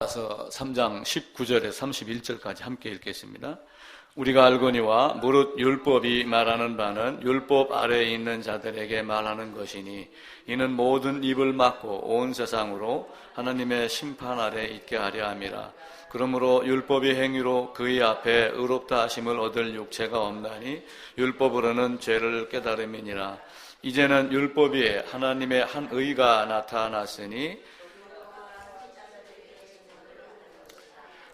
로마서 3장 19절에서 31절까지 함께 읽겠습니다. 우리가 알거니와 무릇 율법이 말하는 바는 율법 아래에 있는 자들에게 말하는 것이니 이는 모든 입을 막고 온 세상으로 하나님의 심판 아래 있게 하려 함이라. 그러므로 율법의 행위로 그의 앞에 의롭다 하심을 얻을 육체가 없나니 율법으로는 죄를 깨달음이니라. 이제는 율법 위에 하나님의 한 의가 나타났으니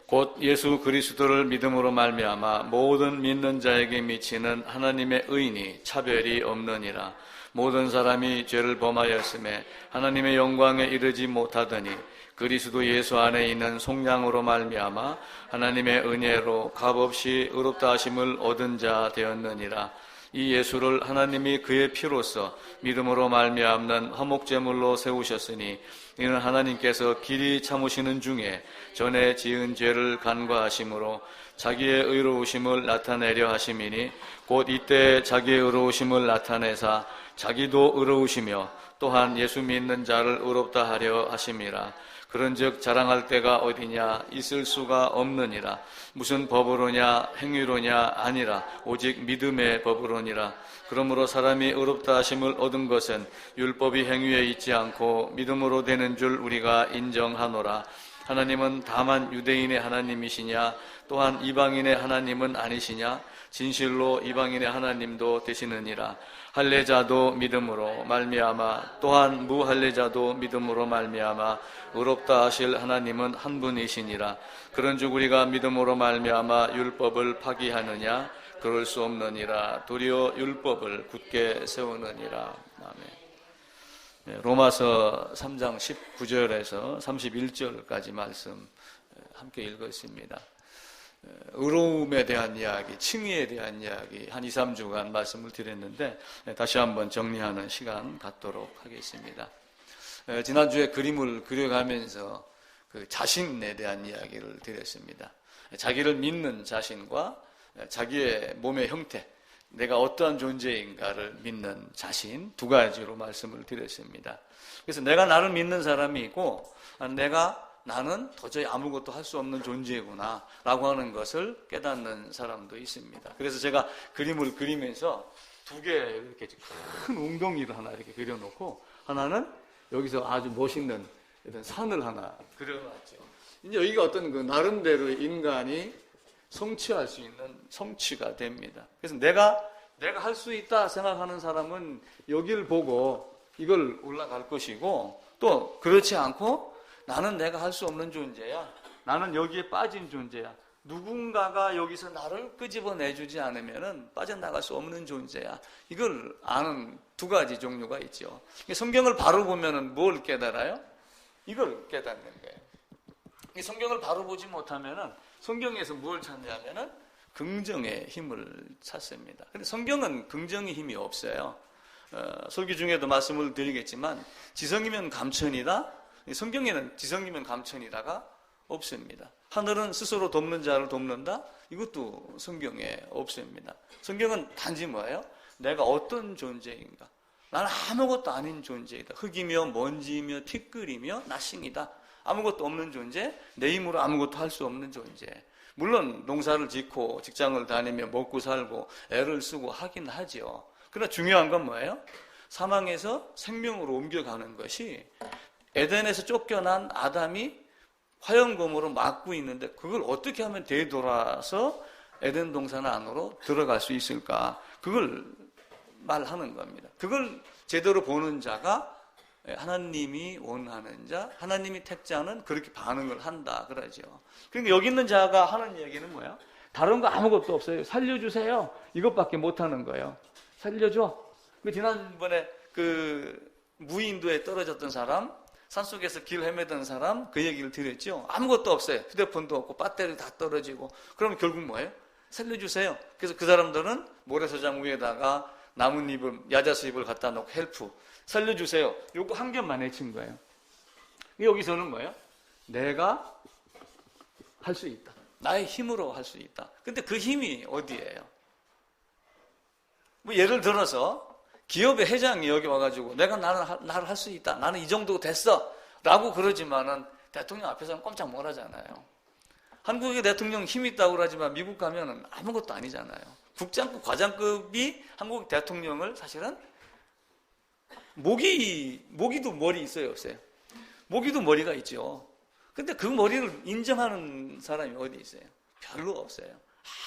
곧 예수 그리스도를 믿음으로 말미암아 모든 믿는 자에게 미치는 하나님의 의니 차별이 없느니라. 모든 사람이 죄를 범하였음에 하나님의 영광에 이르지 못하더니 그리스도 예수 안에 있는 속량으로 말미암아 하나님의 은혜로 값없이 의롭다 하심을 얻은 자 되었느니라. 이 예수를 하나님이 그의 피로써 믿음으로 말미암는 화목제물로 세우셨으니 이는 하나님께서 길이 참으시는 중에 전에 지은 죄를 간과하심으로 자기의 의로우심을 나타내려 하심이니 곧 이때 자기의 의로우심을 나타내사 자기도 의로우시며 또한 예수 믿는 자를 의롭다 하려 하심이라. 그런즉 자랑할 때가 어디냐? 있을 수가 없느니라. 무슨 법으로냐? 행위로냐? 아니라 오직 믿음의 법으로니라. 그러므로 사람이 의롭다 하심을 얻은 것은 율법이 행위에 있지 않고 믿음으로 되는 줄 우리가 인정하노라. 하나님은 다만 유대인의 하나님이시냐? 또한 이방인의 하나님은 아니시냐? 진실로 이방인의 하나님도 되시느니라. 할례자도 믿음으로 말미암아 또한 무할례자도 믿음으로 말미암아 의롭다 하실 하나님은 한 분이시니라. 그런즉 우리가 믿음으로 말미암아 율법을 파기하느냐? 그럴 수 없느니라. 도리어 율법을 굳게 세우느니라. 아멘. 로마서 3장 19절에서 31절까지 말씀 함께 읽었습니다. 의로움에 대한 이야기, 칭의에 대한 이야기 한 2, 3주간 말씀을 드렸는데 다시 한번 정리하는 시간 갖도록 하겠습니다. 지난주에 그림을 그려가면서 그 자신에 대한 이야기를 드렸습니다. 자기를 믿는 자신과 자기의 몸의 형태, 내가 어떠한 존재인가를 믿는 자신 두 가지로 말씀을 드렸습니다. 그래서 내가 나를 믿는 사람이 있고 나는 도저히 아무것도 할 수 없는 존재구나 라고 하는 것을 깨닫는 사람도 있습니다. 그래서 제가 그림을 그리면서 두 개 이렇게 큰 웅덩이를 하나 이렇게 그려놓고 하나는 여기서 아주 멋있는 산을 하나 그려놨죠. 이제 여기가 어떤 그 나름대로 인간이 성취할 수 있는 성취가 됩니다. 그래서 내가 할 수 있다 생각하는 사람은 여기를 보고 이걸 올라갈 것이고 또 그렇지 않고 나는 내가 할 수 없는 존재야. 나는 여기에 빠진 존재야. 누군가가 여기서 나를 끄집어내주지 않으면 빠져나갈 수 없는 존재야. 이걸 아는 두 가지 종류가 있죠. 성경을 바로 보면 뭘 깨달아요? 이걸 깨닫는 거예요. 성경을 바로 보지 못하면 성경에서 뭘 찾냐면 긍정의 힘을 찾습니다. 근데 성경은 긍정의 힘이 없어요. 설교 중에도 말씀을 드리겠지만 지성이면 감천이다. 성경에는 지성이면 감천이다가 없습니다. 하늘은 스스로 돕는 자를 돕는다? 이것도 성경에 없습니다. 성경은 단지 뭐예요? 내가 어떤 존재인가? 나는 아무것도 아닌 존재이다. 흙이며 먼지이며 티끌이며 나싱이다. 아무것도 없는 존재, 내 힘으로 아무것도 할 수 없는 존재. 물론 농사를 짓고 직장을 다니며 먹고 살고 애를 쓰고 하긴 하죠. 그러나 중요한 건 뭐예요? 사망에서 생명으로 옮겨가는 것이 에덴에서 쫓겨난 아담이 화영검으로 막고 있는데 그걸 어떻게 하면 되돌아서 에덴 동산 안으로 들어갈 수 있을까? 그걸 말하는 겁니다. 그걸 제대로 보는 자가 하나님이 원하는 자, 하나님이 택자는 그렇게 반응을 한다 그러죠. 그러니까 여기 있는 자가 하는 얘기는 뭐야? 다른 거 아무것도 없어요. 살려주세요. 이것밖에 못하는 거예요. 살려줘. 지난번에 그 무인도에 떨어졌던 사람, 산속에서 길 헤매던 사람 그 얘기를 드렸죠. 아무것도 없어요. 휴대폰도 없고 배터리 다 떨어지고 그러면 결국 뭐예요? 살려주세요. 그래서 그 사람들은 모래사장 위에다가 나뭇잎을 야자수잎을 갖다 놓고 헬프 살려주세요. 요거 한 겹만 해친 거예요. 여기서는 뭐예요? 내가 할 수 있다. 나의 힘으로 할 수 있다. 근데 그 힘이 어디예요? 뭐 예를 들어서 기업의 회장이 여기 와가지고 나를 할 수 있다. 나는 이 정도 됐어. 라고 그러지만은 대통령 앞에서는 꼼짝 못 하잖아요. 한국의 대통령 힘이 있다고 그러지만 미국 가면은 아무것도 아니잖아요. 국장급, 과장급이 한국 대통령을 사실은 모기도 머리 있어요, 없어요? 모기도 머리가 있죠. 근데 그 머리를 인정하는 사람이 어디 있어요? 별로 없어요.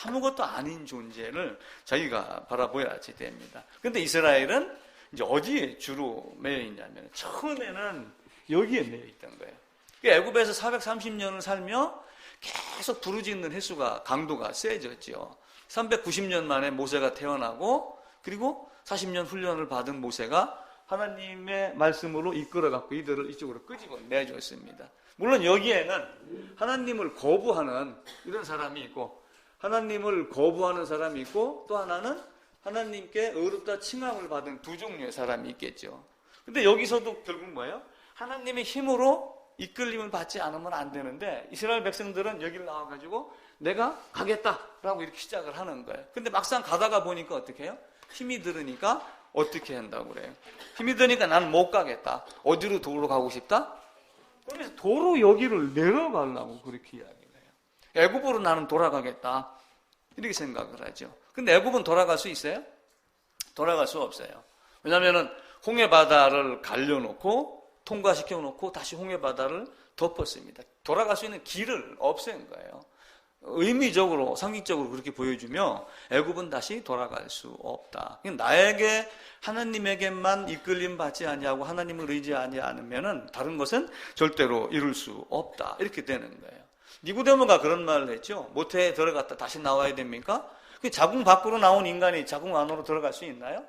아무것도 아닌 존재를 자기가 바라보야지 됩니다. 근데 이스라엘은 이제 어디에 주로 매여 있냐면 처음에는 여기에 매여 있던 거예요. 애굽에서 430년을 살며 계속 부르짖는 횟수가 강도가 세졌죠. 390년 만에 모세가 태어나고 그리고 40년 훈련을 받은 모세가 하나님의 말씀으로 이끌어갖고 이들을 이쪽으로 끄집어 내줬습니다. 물론 여기에는 하나님을 거부하는 이런 사람이 있고 하나님을 거부하는 사람이 있고 또 하나는 하나님께 의롭다 칭함을 받은 두 종류의 사람이 있겠죠. 근데 여기서도 결국 뭐예요? 하나님의 힘으로 이끌림을 받지 않으면 안 되는데 이스라엘 백성들은 여기를 나와가지고 내가 가겠다라고 이렇게 시작을 하는 거예요. 근데 막상 가다가 보니까 어떻게 해요? 힘이 들으니까 어떻게 한다고 그래요? 힘이 드니까 나는 못 가겠다. 어디로 도로 가고 싶다? 그래서 도로 여기를 내려가려고 그렇게 이야기를 해요. 애굽으로 나는 돌아가겠다. 이렇게 생각을 하죠. 근데 애굽은 돌아갈 수 있어요? 돌아갈 수 없어요. 왜냐하면 홍해바다를 갈려놓고 통과시켜놓고 다시 홍해바다를 덮었습니다. 돌아갈 수 있는 길을 없앤 거예요. 의미적으로 상징적으로 그렇게 보여주며 애굽은 다시 돌아갈 수 없다. 나에게 하나님에게만 이끌림 받지 아니하고 하나님을 의지하지 않으면은 다른 것은 절대로 이룰 수 없다. 이렇게 되는 거예요. 니고데모가 그런 말을 했죠. 모태에 들어갔다 다시 나와야 됩니까? 자궁 밖으로 나온 인간이 자궁 안으로 들어갈 수 있나요?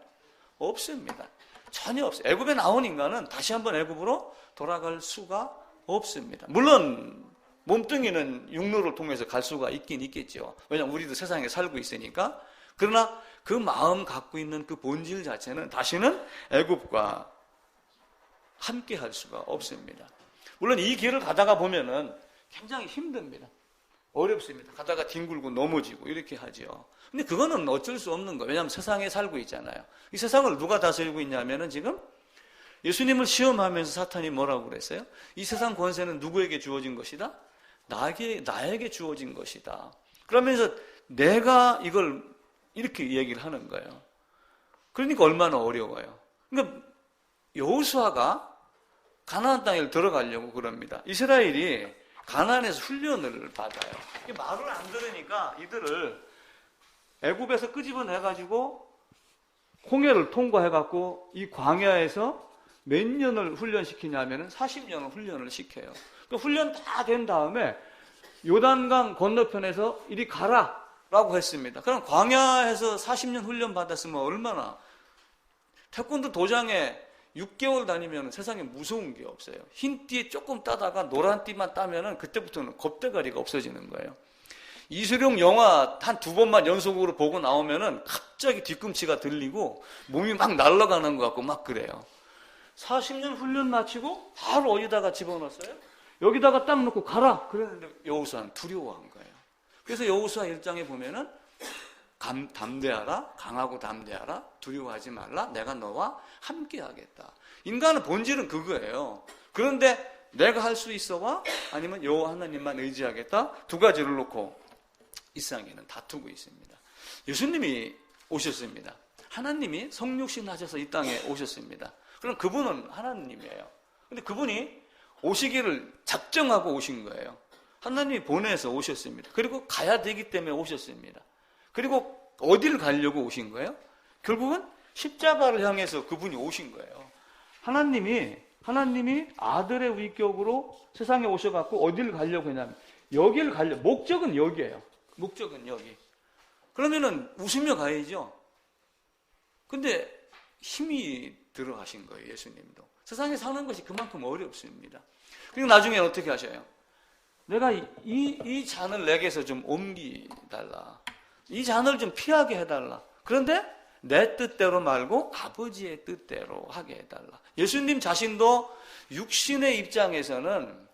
없습니다. 전혀 없어요. 애굽에 나온 인간은 다시 한번 애굽으로 돌아갈 수가 없습니다. 물론 몸뚱이는 육로를 통해서 갈 수가 있긴 있겠죠. 왜냐하면 우리도 세상에 살고 있으니까. 그러나 그 마음 갖고 있는 그 본질 자체는 다시는 애굽과 함께 할 수가 없습니다. 물론 이 길을 가다가 보면은 굉장히 힘듭니다. 어렵습니다. 가다가 뒹굴고 넘어지고 이렇게 하죠. 근데 그거는 어쩔 수 없는 거예요. 왜냐하면 세상에 살고 있잖아요. 이 세상을 누가 다스리고 있냐면은 지금 예수님을 시험하면서 사탄이 뭐라고 그랬어요? 이 세상 권세는 누구에게 주어진 것이다? 나에게 주어진 것이다. 그러면서 내가 이걸 이렇게 얘기를 하는 거예요. 그러니까 얼마나 어려워요. 그러니까 여호수아가 가나안 땅에 들어가려고 그럽니다. 이스라엘이 가나안에서 훈련을 받아요. 말을 안 들으니까 이들을 애굽에서 끄집어내가지고 홍해를 통과해갖고 이 광야에서 몇 년을 훈련시키냐면은 40년을 훈련을 시켜요. 그 훈련 다 된 다음에 요단강 건너편에서 이리 가라라고 했습니다. 그럼 광야에서 40년 훈련 받았으면 얼마나 태권도 도장에 6개월 다니면 세상에 무서운 게 없어요. 흰 띠에 조금 따다가 노란 띠만 따면은 그때부터는 겁대가리가 없어지는 거예요. 이수룡 영화 한 2번만 연속으로 보고 나오면은 갑자기 뒤꿈치가 들리고 몸이 막 날아가는 것 같고 막 그래요. 40년 훈련 마치고 바로 어디다가 집어넣었어요? 여기다가 딱 놓고 가라. 그랬는데 여호수아는 두려워한 거예요. 그래서 여호수아 1장에 보면은 담대하라, 강하고 담대하라, 두려워하지 말라, 내가 너와 함께 하겠다. 인간의 본질은 그거예요. 그런데 내가 할 수 있어와 아니면 여호와 하나님만 의지하겠다, 두 가지를 놓고 이 세상에는 다투고 있습니다. 예수님이 오셨습니다. 하나님이 성육신 하셔서 이 땅에 오셨습니다. 그럼 그분은 하나님이에요. 근데 그분이 오시기를 작정하고 오신 거예요. 하나님이 보내서 오셨습니다. 그리고 가야 되기 때문에 오셨습니다. 그리고 어디를 가려고 오신 거예요? 결국은 십자가를 향해서 그분이 오신 거예요. 하나님이 아들의 위격으로 세상에 오셔갖고 어디를 가려고 했냐면 여기를 가려고. 목적은 여기예요. 목적은 여기. 그러면은 웃으며 가야죠. 근데 힘이 들어가신 거예요. 예수님도. 세상에 사는 것이 그만큼 어렵습니다. 그리고 나중에 어떻게 하셔요? 내가 이 잔을 내게서 좀 옮기달라. 이 잔을 좀 피하게 해달라. 그런데 내 뜻대로 말고 아버지의 뜻대로 하게 해달라. 예수님 자신도 육신의 입장에서는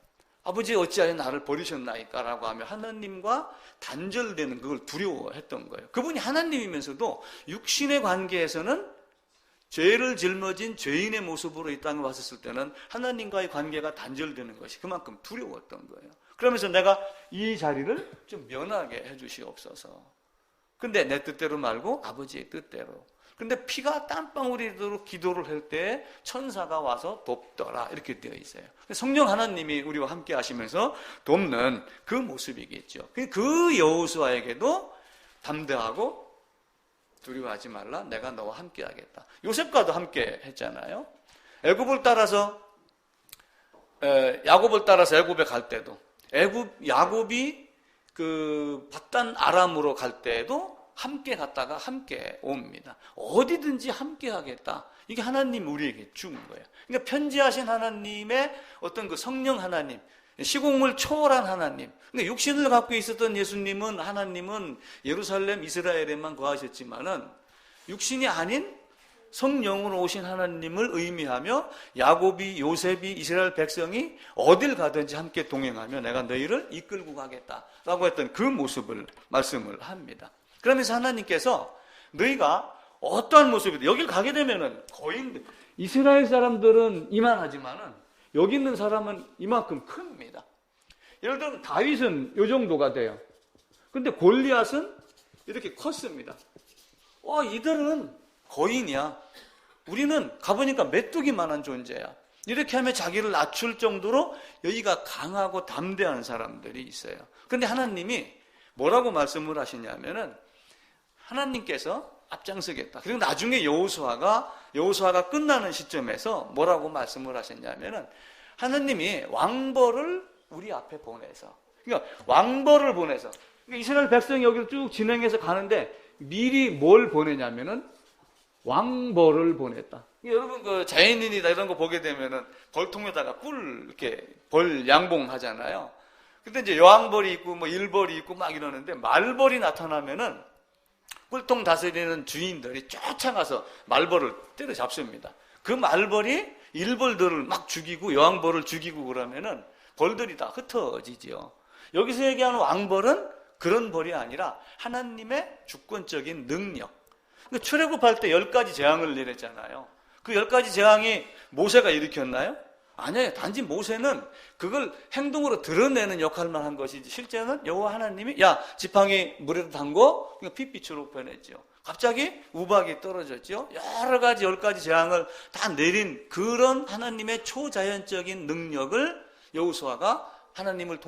아버지 어찌하여 나를 버리셨나이까 라고 하며 하나님과 단절되는 그걸 두려워했던 거예요. 그분이 하나님이면서도 육신의 관계에서는 죄를 짊어진 죄인의 모습으로 이 땅에 왔었을 때는 하나님과의 관계가 단절되는 것이 그만큼 두려웠던 거예요. 그러면서 내가 이 자리를 좀 면하게 해주시옵소서. 근데 내 뜻대로 말고 아버지의 뜻대로. 근데 피가 땀방울이도록 기도를 할 때 천사가 와서 돕더라 이렇게 되어 있어요. 성령 하나님이 우리와 함께 하시면서 돕는 그 모습이겠죠. 그 여호수아에게도 담대하고 두려워하지 말라, 내가 너와 함께 하겠다. 요셉과도 함께 했잖아요. 야곱을 따라서 애굽에 갈 때도 야곱이 그 밧단 아람으로 갈 때도 함께 갔다가 함께 옵니다. 어디든지 함께 하겠다. 이게 하나님 우리에게 준 거예요. 그러니까 편지하신 하나님의 어떤 그 성령 하나님, 시공을 초월한 하나님. 그러니까 육신을 갖고 있었던 예수님은, 하나님은 예루살렘 이스라엘에만 거하셨지만은 육신이 아닌 성령으로 오신 하나님을 의미하며 야곱이, 요셉이, 이스라엘 백성이 어딜 가든지 함께 동행하며 내가 너희를 이끌고 가겠다라고 했던 그 모습을 말씀을 합니다. 그러면서 하나님께서 너희가 어떠한 모습이든 여길 가게 되면은 거의 이스라엘 사람들은 이만하지만은 여기 있는 사람은 이만큼 큽니다. 예를 들면 다윗은 이 정도가 돼요. 근데 골리앗은 이렇게 컸습니다. 이들은 거인이야. 우리는 가보니까 메뚜기만한 존재야. 이렇게 하면 자기를 낮출 정도로 여기가 강하고 담대한 사람들이 있어요. 그런데 하나님이 뭐라고 말씀을 하시냐면은 하나님께서 앞장서겠다. 그리고 나중에 여호수아가 끝나는 시점에서 뭐라고 말씀을 하셨냐면은 하나님이 왕벌을 우리 앞에 보내서, 그러니까 왕벌을 보내서, 그러니까 이스라엘 백성이 여기를 쭉 진행해서 가는데 미리 뭘 보내냐면은 왕벌을 보냈다. 여러분 그 자연인이다 이런 거 보게 되면은 벌통에다가 꿀 이렇게 벌 양봉하잖아요. 근데 이제 여왕벌이 있고 뭐 일벌이 있고 막 이러는데 말벌이 나타나면은 꿀통 다스리는 주인들이 쫓아가서 말벌을 때려잡습니다. 그 말벌이 일벌들을 막 죽이고 여왕벌을 죽이고 그러면은 벌들이 다 흩어지지요. 여기서 얘기하는 왕벌은 그런 벌이 아니라 하나님의 주권적인 능력. 그러니까 출애굽할 때 10가지 재앙을 내렸잖아요. 그 10가지 재앙이 모세가 일으켰나요? 아니에요. 단지 모세는 그걸 행동으로 드러내는 역할만 한 것이지 실제는 여호와 하나님이 지팡이 물에다 담고 핏빛으로 변했죠. 갑자기 우박이 떨어졌죠. 여러 가지 10가지 재앙을 다 내린 그런 하나님의 초자연적인 능력을 여호수아가 하나님이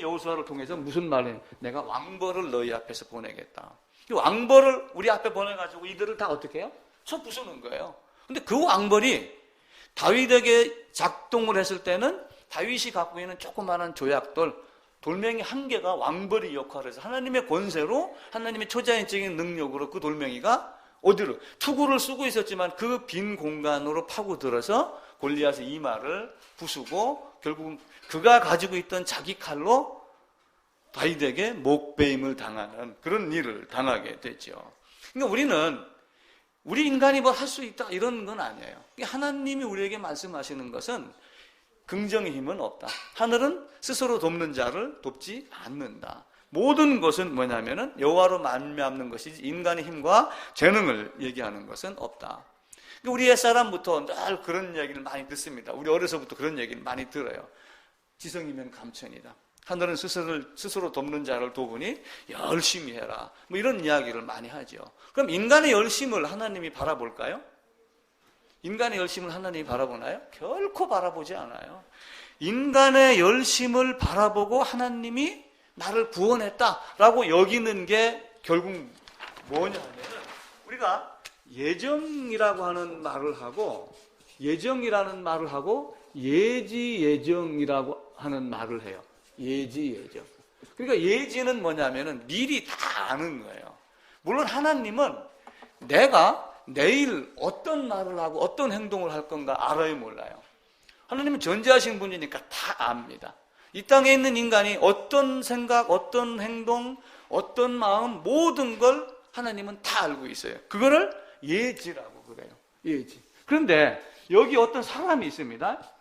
여호수아를 통해서 무슨 말이에요? 내가 왕벌을 너희 앞에서 보내겠다. 이 왕벌을 우리 앞에 보내가지고 이들을 다 어떻게 해요? 쳐 부수는 거예요. 근데 그 왕벌이 다윗에게 작동을 했을 때는 다윗이 갖고 있는 조그마한 조약돌, 돌멩이 한 개가 왕벌의 역할을 해서 하나님의 권세로, 하나님의 초자연적인 능력으로 그 돌멩이가 어디로 투구를 쓰고 있었지만 그 빈 공간으로 파고들어서 골리앗의 이마를 부수고 결국 그가 가지고 있던 자기 칼로 다윗에게 목베임을 당하는 그런 일을 당하게 됐죠. 그러니까 우리 인간이 뭐 할 수 있다 이런 건 아니에요. 하나님이 우리에게 말씀하시는 것은 긍정의 힘은 없다. 하늘은 스스로 돕는 자를 돕지 않는다. 모든 것은 뭐냐면은 여호와로 말미암는 것이지 인간의 힘과 재능을 얘기하는 것은 없다. 우리 옛사람부터 늘 그런 얘기를 많이 듣습니다. 우리 어려서부터 그런 얘기를 많이 들어요. 지성이면 감천이다. 하늘은 스스로 돕는 자를 도우니 열심히 해라. 뭐 이런 이야기를 많이 하죠. 그럼 인간의 열심을 하나님이 바라볼까요? 인간의 열심을 하나님이 바라보나요? 결코 바라보지 않아요. 인간의 열심을 바라보고 하나님이 나를 구원했다라고 여기는 게 결국 뭐냐 하면은 우리가 예정이라고 하는 말을 하고 예정이라는 말을 하고 예지예정이라고 하는 말을 해요. 예지예정. 그러니까 예지는 뭐냐면은 미리 다 아는 거예요. 물론 하나님은 내가 내일 어떤 말을 하고 어떤 행동을 할 건가 알아요, 몰라요? 하나님은 전지하신 분이니까 다 압니다. 이 땅에 있는 인간이 어떤 생각, 어떤 행동, 어떤 마음 모든 걸 하나님은 다 알고 있어요. 그거를 예지라고 그래요. 예지. 그런데 여기 어떤 사람이 있습니다.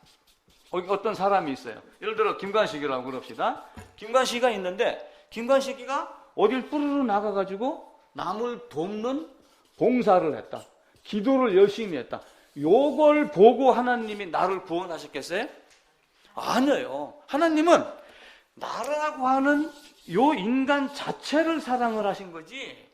여기 어떤 사람이 있어요. 예를 들어 김관식이라고 그럽시다. 김관식이가 있는데 김관식이가 어딜 뿌르르 나가가지고 남을 돕는 봉사를 했다. 기도를 열심히 했다. 요걸 보고 하나님이 나를 구원하셨겠어요? 아니에요. 하나님은 나라고 하는 요 인간 자체를 사랑을 하신 거지,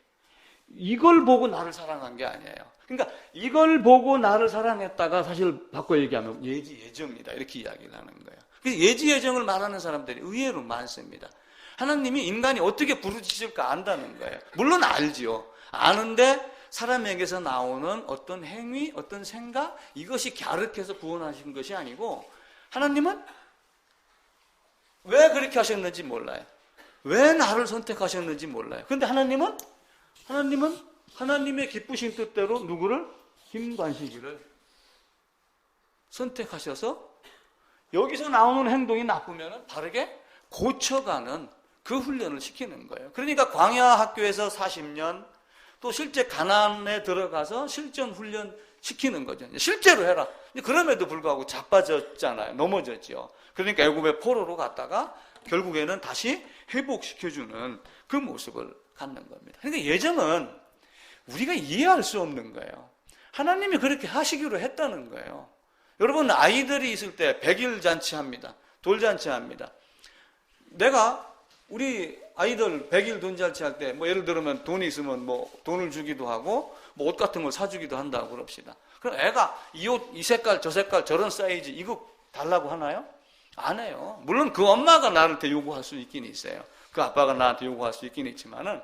이걸 보고 나를 사랑한 게 아니에요. 그러니까 이걸 보고 나를 사랑했다가 사실 바꿔 얘기하면 예지예정이다, 이렇게 이야기를 하는 거예요. 그래서 예지예정을 말하는 사람들이 의외로 많습니다. 하나님이 인간이 어떻게 부르짖을까 안다는 거예요. 물론 알지요. 아는데 사람에게서 나오는 어떤 행위, 어떤 생각, 이것이 갸륵해서 구원하신 것이 아니고, 하나님은 왜 그렇게 하셨는지 몰라요. 왜 나를 선택하셨는지 몰라요. 그런데 하나님은 하나님의 기쁘신 뜻대로 누구를? 김관식이를 선택하셔서 여기서 나오는 행동이 나쁘면 바르게 고쳐가는 그 훈련을 시키는 거예요. 그러니까 광야 학교에서 40년, 또 실제 가나안에 들어가서 실전 훈련 시키는 거죠. 실제로 해라. 그럼에도 불구하고 자빠졌잖아요. 넘어졌죠. 그러니까 애굽의 포로로 갔다가 결국에는 다시 회복시켜주는 그 모습을 갖는 겁니다. 그러니까 예정은 우리가 이해할 수 없는 거예요. 하나님이 그렇게 하시기로 했다는 거예요. 여러분, 아이들이 있을 때 100일 잔치합니다. 돌잔치합니다. 우리 아이들 100일 돈잔치 할 때, 예를 들면 돈이 있으면 돈을 주기도 하고, 옷 같은 걸 사주기도 한다고 그럽시다. 그럼 애가 이 옷, 이 색깔, 저 색깔, 저런 사이즈, 이거 달라고 하나요? 안 해요. 물론 그 엄마가 나한테 요구할 수 있긴 있어요. 그 아빠가 나한테 요구할 수 있긴 있지만은,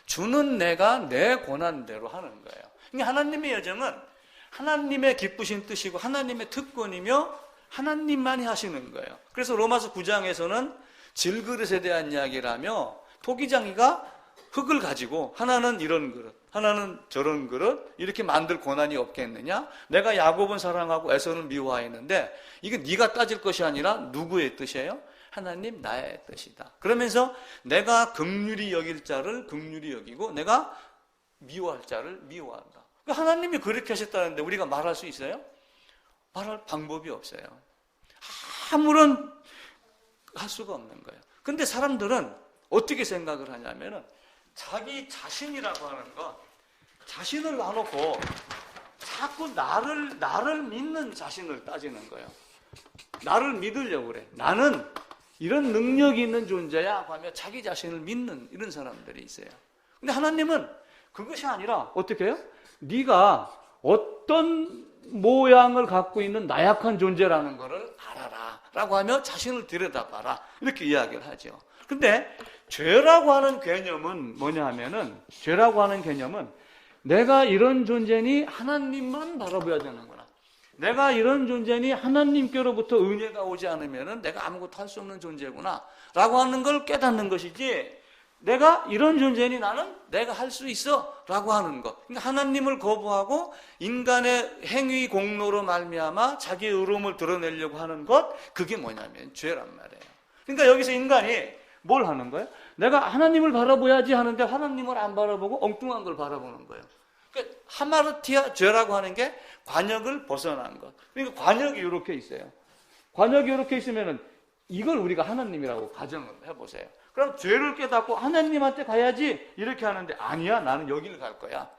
주는 내가 내 권한대로 하는 거예요. 그러니까 하나님의 여정은 하나님의 기쁘신 뜻이고 하나님의 특권이며 하나님만이 하시는 거예요. 그래서 로마서 9장에서는 질그릇에 대한 이야기를 하며, 토기장이가 흙을 가지고 하나는 이런 그릇, 하나는 저런 그릇 이렇게 만들 권한이 없겠느냐? 내가 야곱은 사랑하고 에서는 미워하였는데 이게 네가 따질 것이 아니라 누구의 뜻이에요? 하나님 나의 뜻이다. 그러면서 내가 긍휼히 여길 자를 긍휼히 여기고 내가 미워할 자를 미워한다. 그러니까 하나님이 그렇게 하셨다는데 우리가 말할 수 있어요? 말할 방법이 없어요. 아무런 할 수가 없는 거예요. 근데 사람들은 어떻게 생각을 하냐면은 자기 자신이라고 하는 것, 자신을 놔놓고 자꾸 나를 믿는 자신을 따지는 거예요. 나를 믿으려고 그래. 나는 이런 능력이 있는 존재야 하며 자기 자신을 믿는 이런 사람들이 있어요. 근데 하나님은 그것이 아니라 어떻게 해요? 네가 어떤 모양을 갖고 있는 나약한 존재라는 것을 알아라 라고 하며 자신을 들여다봐라, 이렇게 이야기를 하죠. 근데 죄라고 하는 개념은 뭐냐 하면은, 죄라고 하는 개념은 내가 이런 존재니 하나님만 바라봐야 되는구나, 내가 이런 존재니 하나님께로부터 은혜가 오지 않으면은 내가 아무것도 할 수 없는 존재구나 라고 하는 걸 깨닫는 것이지, 내가 이런 존재니 나는 내가 할 수 있어 라고 하는 것. 그러니까 하나님을 거부하고 인간의 행위 공로로 말미암아 자기의 의로움을 드러내려고 하는 것, 그게 뭐냐면 죄란 말이에요. 그러니까 여기서 인간이 뭘 하는 거예요? 내가 하나님을 바라봐야지 하는데 하나님을 안 바라보고 엉뚱한 걸 바라보는 거예요. 그러니까 하마르티아, 죄라고 하는 게 관역을 벗어난 것. 그러니까 관역이 이렇게 있어요. 관역이 이렇게 있으면은 이걸 우리가 하나님이라고 가정을 해보세요. 그럼 죄를 깨닫고 하나님한테 가야지 이렇게 하는데, 아니야, 나는 여기를 갈 거야,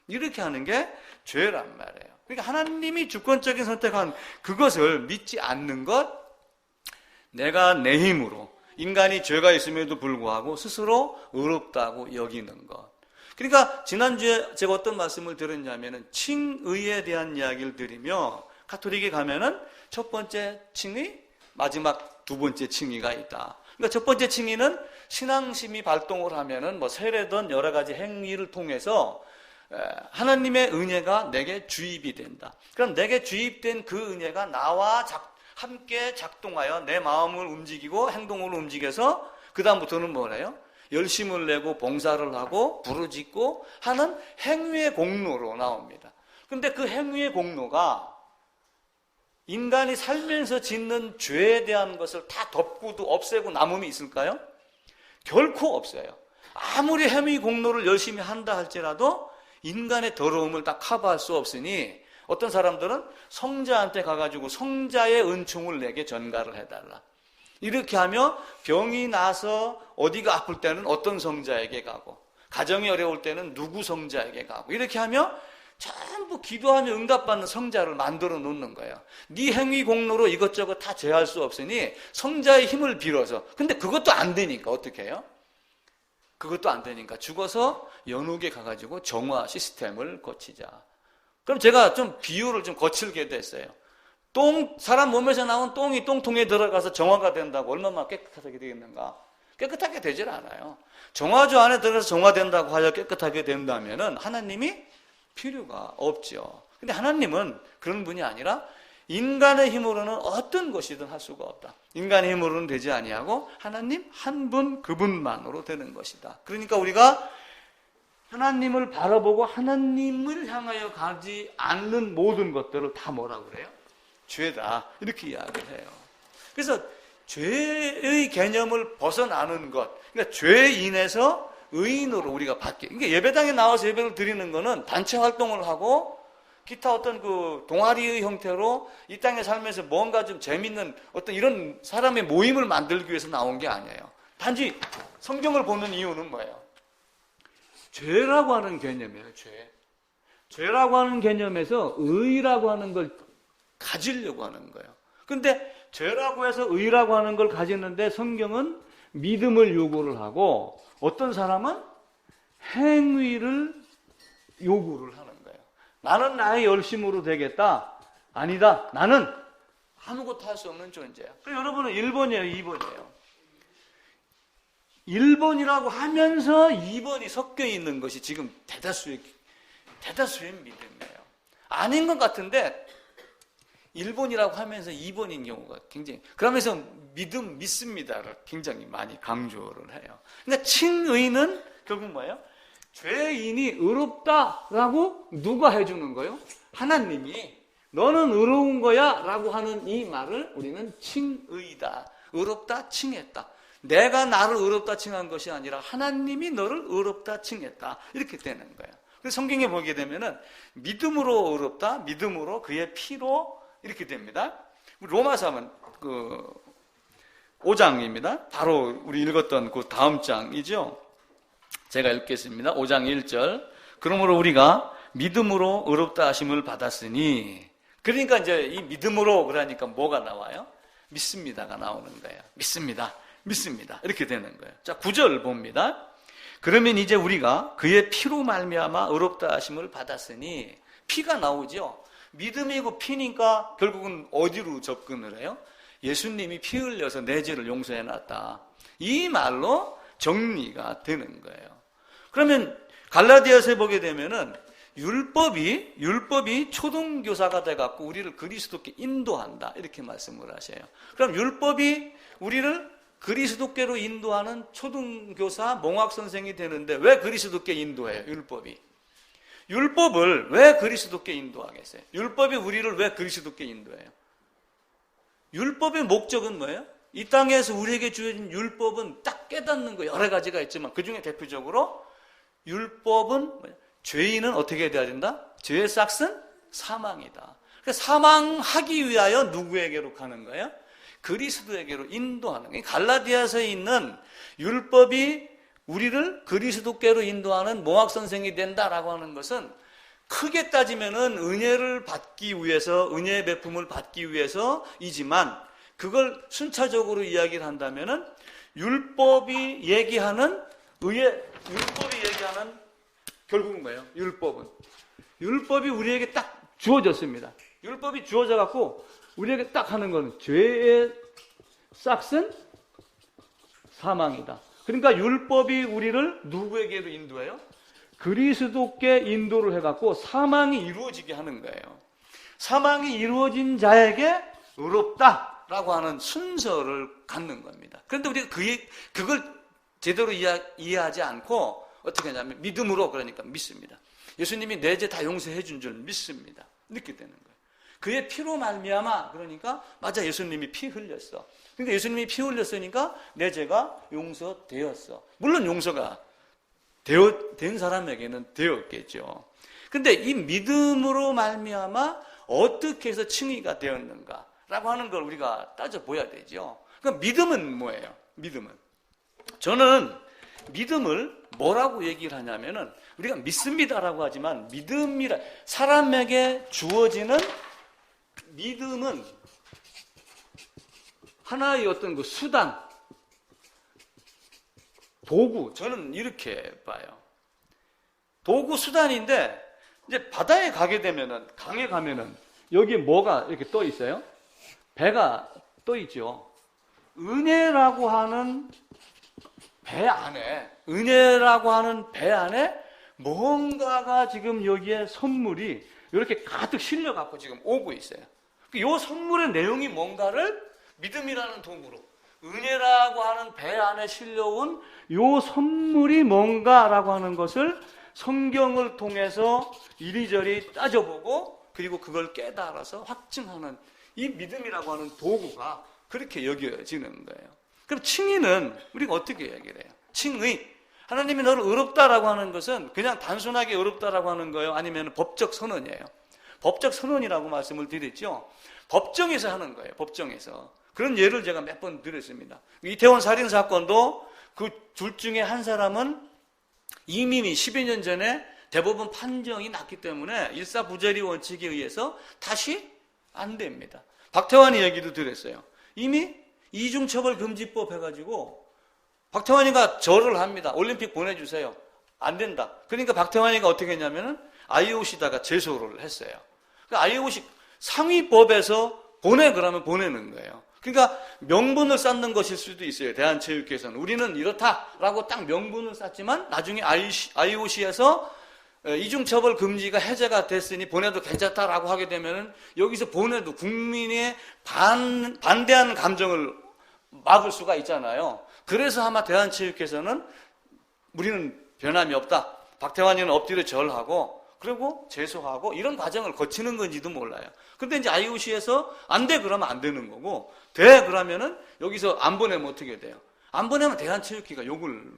이렇게 하는 게 죄란 말이에요. 그러니까 하나님이 주권적인 선택한 그것을 믿지 않는 것, 내가 내 힘으로, 인간이 죄가 있음에도 불구하고 스스로 의롭다고 여기는 것. 그러니까 지난주에 제가 어떤 말씀을 드렸냐면은 칭의에 대한 이야기를 드리며, 가톨릭에 가면은 첫 번째 칭의, 마지막 두 번째 칭의가 있다. 그러니까 첫 번째 칭의는 신앙심이 발동을 하면은 세례든 여러 가지 행위를 통해서 하나님의 은혜가 내게 주입이 된다. 그럼 내게 주입된 그 은혜가 나와 함께 작동하여 내 마음을 움직이고 행동을 움직여서 그 다음부터는 뭐래요? 열심을 내고 봉사를 하고 부르짖고 하는 행위의 공로로 나옵니다. 근데 그 행위의 공로가 인간이 살면서 짓는 죄에 대한 것을 다 덮고도 없애고 남음이 있을까요? 결코 없어요. 아무리 행위 공로를 열심히 한다 할지라도 인간의 더러움을 다 커버할 수 없으니 어떤 사람들은 성자한테 가가지고 성자의 은총을 내게 전가를 해달라, 이렇게 하며 병이 나서 어디가 아플 때는 어떤 성자에게 가고, 가정이 어려울 때는 누구 성자에게 가고, 이렇게 하며 전부 기도하며 응답받는 성자를 만들어 놓는 거예요. 네 행위 공로로 이것저것 다 제할 수 없으니 성자의 힘을 빌어서. 근데 그것도 안 되니까 어떻게 해요? 그것도 안 되니까 죽어서 연옥에 가가지고 정화 시스템을 거치자. 그럼 제가 좀 비유를 좀 거칠게 됐어요. 사람 몸에서 나온 똥이 똥통에 들어가서 정화가 된다고 얼마나 깨끗하게 되겠는가? 깨끗하게 되질 않아요. 정화조 안에 들어가서 정화된다고 하여 깨끗하게 된다면은 하나님이 필요가 없죠. 근데 하나님은 그런 분이 아니라 인간의 힘으로는 어떤 것이든 할 수가 없다. 인간의 힘으로는 되지 아니하고 하나님 한 분 그분만으로 되는 것이다. 그러니까 우리가 하나님을 바라보고 하나님을 향하여 가지 않는 모든 것들을 다 뭐라고 그래요? 죄다. 이렇게 이야기를 해요. 그래서 죄의 개념을 벗어나는 것, 그러니까 죄 인해서 의인으로 우리가 그러니까 예배당에 나와서 예배를 드리는 거는 단체 활동을 하고 기타 어떤 그 동아리의 형태로 이 땅에 살면서 뭔가 좀 재밌는 어떤 이런 사람의 모임을 만들기 위해서 나온 게 아니에요. 단지 성경을 보는 이유는 뭐예요? 죄라고 하는 개념이에요. 죄라고 하는 개념에서 의라고 하는 걸 가지려고 하는 거예요. 근데 죄라고 해서 의라고 하는 걸 가지는데 성경은 믿음을 요구를 하고 어떤 사람은 행위를 요구를 하는 거예요. 나는 나의 열심으로 되겠다. 아니다. 나는 아무것도 할 수 없는 존재야. 여러분은 1번이에요, 2번이에요. 1번이라고 하면서 2번이 섞여 있는 것이 지금 대다수의 믿음이에요. 아닌 것 같은데 1번이라고 하면서 2번인 경우가 굉장히, 그러면서 믿습니다를 굉장히 많이 강조를 해요. 그러니까 칭의는 결국 뭐예요? 죄인이 의롭다라고 누가 해주는 거예요? 하나님이 너는 의로운 거야 라고 하는 이 말을 우리는 칭의다. 의롭다 칭했다. 내가 나를 의롭다 칭한 것이 아니라 하나님이 너를 의롭다 칭했다. 이렇게 되는 거예요. 그래서 성경에 보게 되면은 믿음으로 의롭다, 믿음으로 그의 피로 이렇게 됩니다. 로마서 하면 5장입니다. 바로 우리 읽었던 그 다음 장이죠. 제가 읽겠습니다. 5장 1절. 그러므로 우리가 믿음으로 의롭다 하심을 받았으니, 그러니까 이제 이 믿음으로 그러니까 뭐가 나와요? 믿습니다가 나오는 거예요. 믿습니다. 이렇게 되는 거예요. 자, 9절 봅니다. 그러면 이제 우리가 그의 피로 말미암아 의롭다 하심을 받았으니, 피가 나오죠. 믿음이고 피니까 결국은 어디로 접근을 해요? 예수님이 피 흘려서 내 죄를 용서해 놨다. 이 말로 정리가 되는 거예요. 그러면 갈라디아서에 보게 되면은 율법이 초등교사가 돼갖고 우리를 그리스도께 인도한다. 이렇게 말씀을 하셔요. 그럼 율법이 우리를 그리스도께로 인도하는 초등교사, 몽학선생이 되는데 왜 그리스도께 인도해요? 율법을 왜 그리스도께 인도하겠어요? 율법이 우리를 왜 그리스도께 인도해요? 율법의 목적은 뭐예요? 이 땅에서 우리에게 주어진 율법은 딱 깨닫는 거 여러 가지가 있지만 그 중에 대표적으로 율법은 죄인은 어떻게 돼야 된다? 죄의 삭은 사망이다. 그러니까 사망하기 위하여 누구에게로 가는 거예요? 그리스도에게로 인도하는 거예요. 갈라디아서에 있는 율법이 우리를 그리스도께로 인도하는 몽학선생이 된다라고 하는 것은 크게 따지면은 은혜를 받기 위해서, 은혜의 베품을 받기 위해서이지만 그걸 순차적으로 이야기를 한다면은 율법이 얘기하는 결국은 뭐예요? 율법이 우리에게 딱 주어졌습니다. 율법이 주어져 갖고 우리에게 딱 하는 거는 죄의 삭은 사망이다. 그러니까 율법이 우리를 누구에게로 인도해요? 그리스도께 인도를 해갖고 사망이 이루어지게 하는 거예요. 사망이 이루어진 자에게 의롭다라고 하는 순서를 갖는 겁니다. 그런데 우리가 그걸 제대로 이해하지 않고 어떻게 하냐면 믿음으로, 그러니까 믿습니다. 예수님이 내 죄 다 용서해 준 줄 믿습니다. 이렇게 되는 거예요. 그의 피로 말미암아, 그러니까 맞아, 예수님이 피 흘렸어. 그러니까 예수님이 피 흘렸으니까 내 죄가 용서되었어. 물론 용서가 된 사람에게는 되었겠죠. 근데 이 믿음으로 말미암아 어떻게 해서 칭의가 되었는가라고 하는 걸 우리가 따져봐야 되죠. 그럼 믿음은 뭐예요? 저는 믿음을 뭐라고 얘기를 하냐면은 우리가 믿습니다라고 하지만 믿음이라 사람에게 주어지는 믿음은 하나의 어떤 그 수단, 도구, 저는 이렇게 봐요. 도구 수단인데 이제 바다에 가게 되면은 강에 가면은 여기 뭐가 이렇게 떠 있어요? 배가 떠 있죠. 은혜라고 하는 배 안에 뭔가가 지금 여기에 선물이 이렇게 가득 실려갖고 지금 오고 있어요. 이 선물의 내용이 뭔가를 믿음이라는 도구로 은혜라고 하는 배 안에 실려온 이 선물이 뭔가라고 하는 것을 성경을 통해서 이리저리 따져보고 그리고 그걸 깨달아서 확증하는 이 믿음이라고 하는 도구가 그렇게 여겨지는 거예요. 그럼 칭의는 우리가 어떻게 얘기를 해요? 칭의. 하나님이 너를 의롭다라고 하는 것은 그냥 단순하게 의롭다라고 하는 거예요? 아니면 법적 선언이에요? 법적 선언이라고 말씀을 드렸죠. 법정에서 하는 거예요. 법정에서. 그런 예를 제가 몇 번 드렸습니다. 이태원 살인 사건도 그 둘 중에 한 사람은 이미 10여 년 전에 대법원 판정이 났기 때문에 일사부재리 원칙에 의해서 다시 안 됩니다. 박태환이 얘기도 드렸어요. 이미 이중처벌금지법 해가지고 박태환이가 절을 합니다. 올림픽 보내주세요. 안 된다. 그러니까 박태환이가 어떻게 했냐면은 IOC다가 제소를 했어요. 그러니까 IOC 상위법에서 그러면 보내는 거예요. 그러니까 명분을 쌓는 것일 수도 있어요. 대한체육회에서는 우리는 이렇다라고 딱 명분을 쌓지만 나중에 IOC에서 이중처벌 금지가 해제가 됐으니 보내도 괜찮다라고 하게 되면은 여기서 보내도 국민의 반대하는 감정을 막을 수가 있잖아요. 그래서 아마 대한체육회에서는 우리는 변함이 없다. 박태환이는 엎드려 절하고 그리고 제소하고 이런 과정을 거치는 건지도 몰라요. 근데 이제 IOC에서 안 돼 그러면 안 되는 거고 돼 그러면은 여기서 안 보내면 어떻게 돼요? 안 보내면 대한체육회가 욕을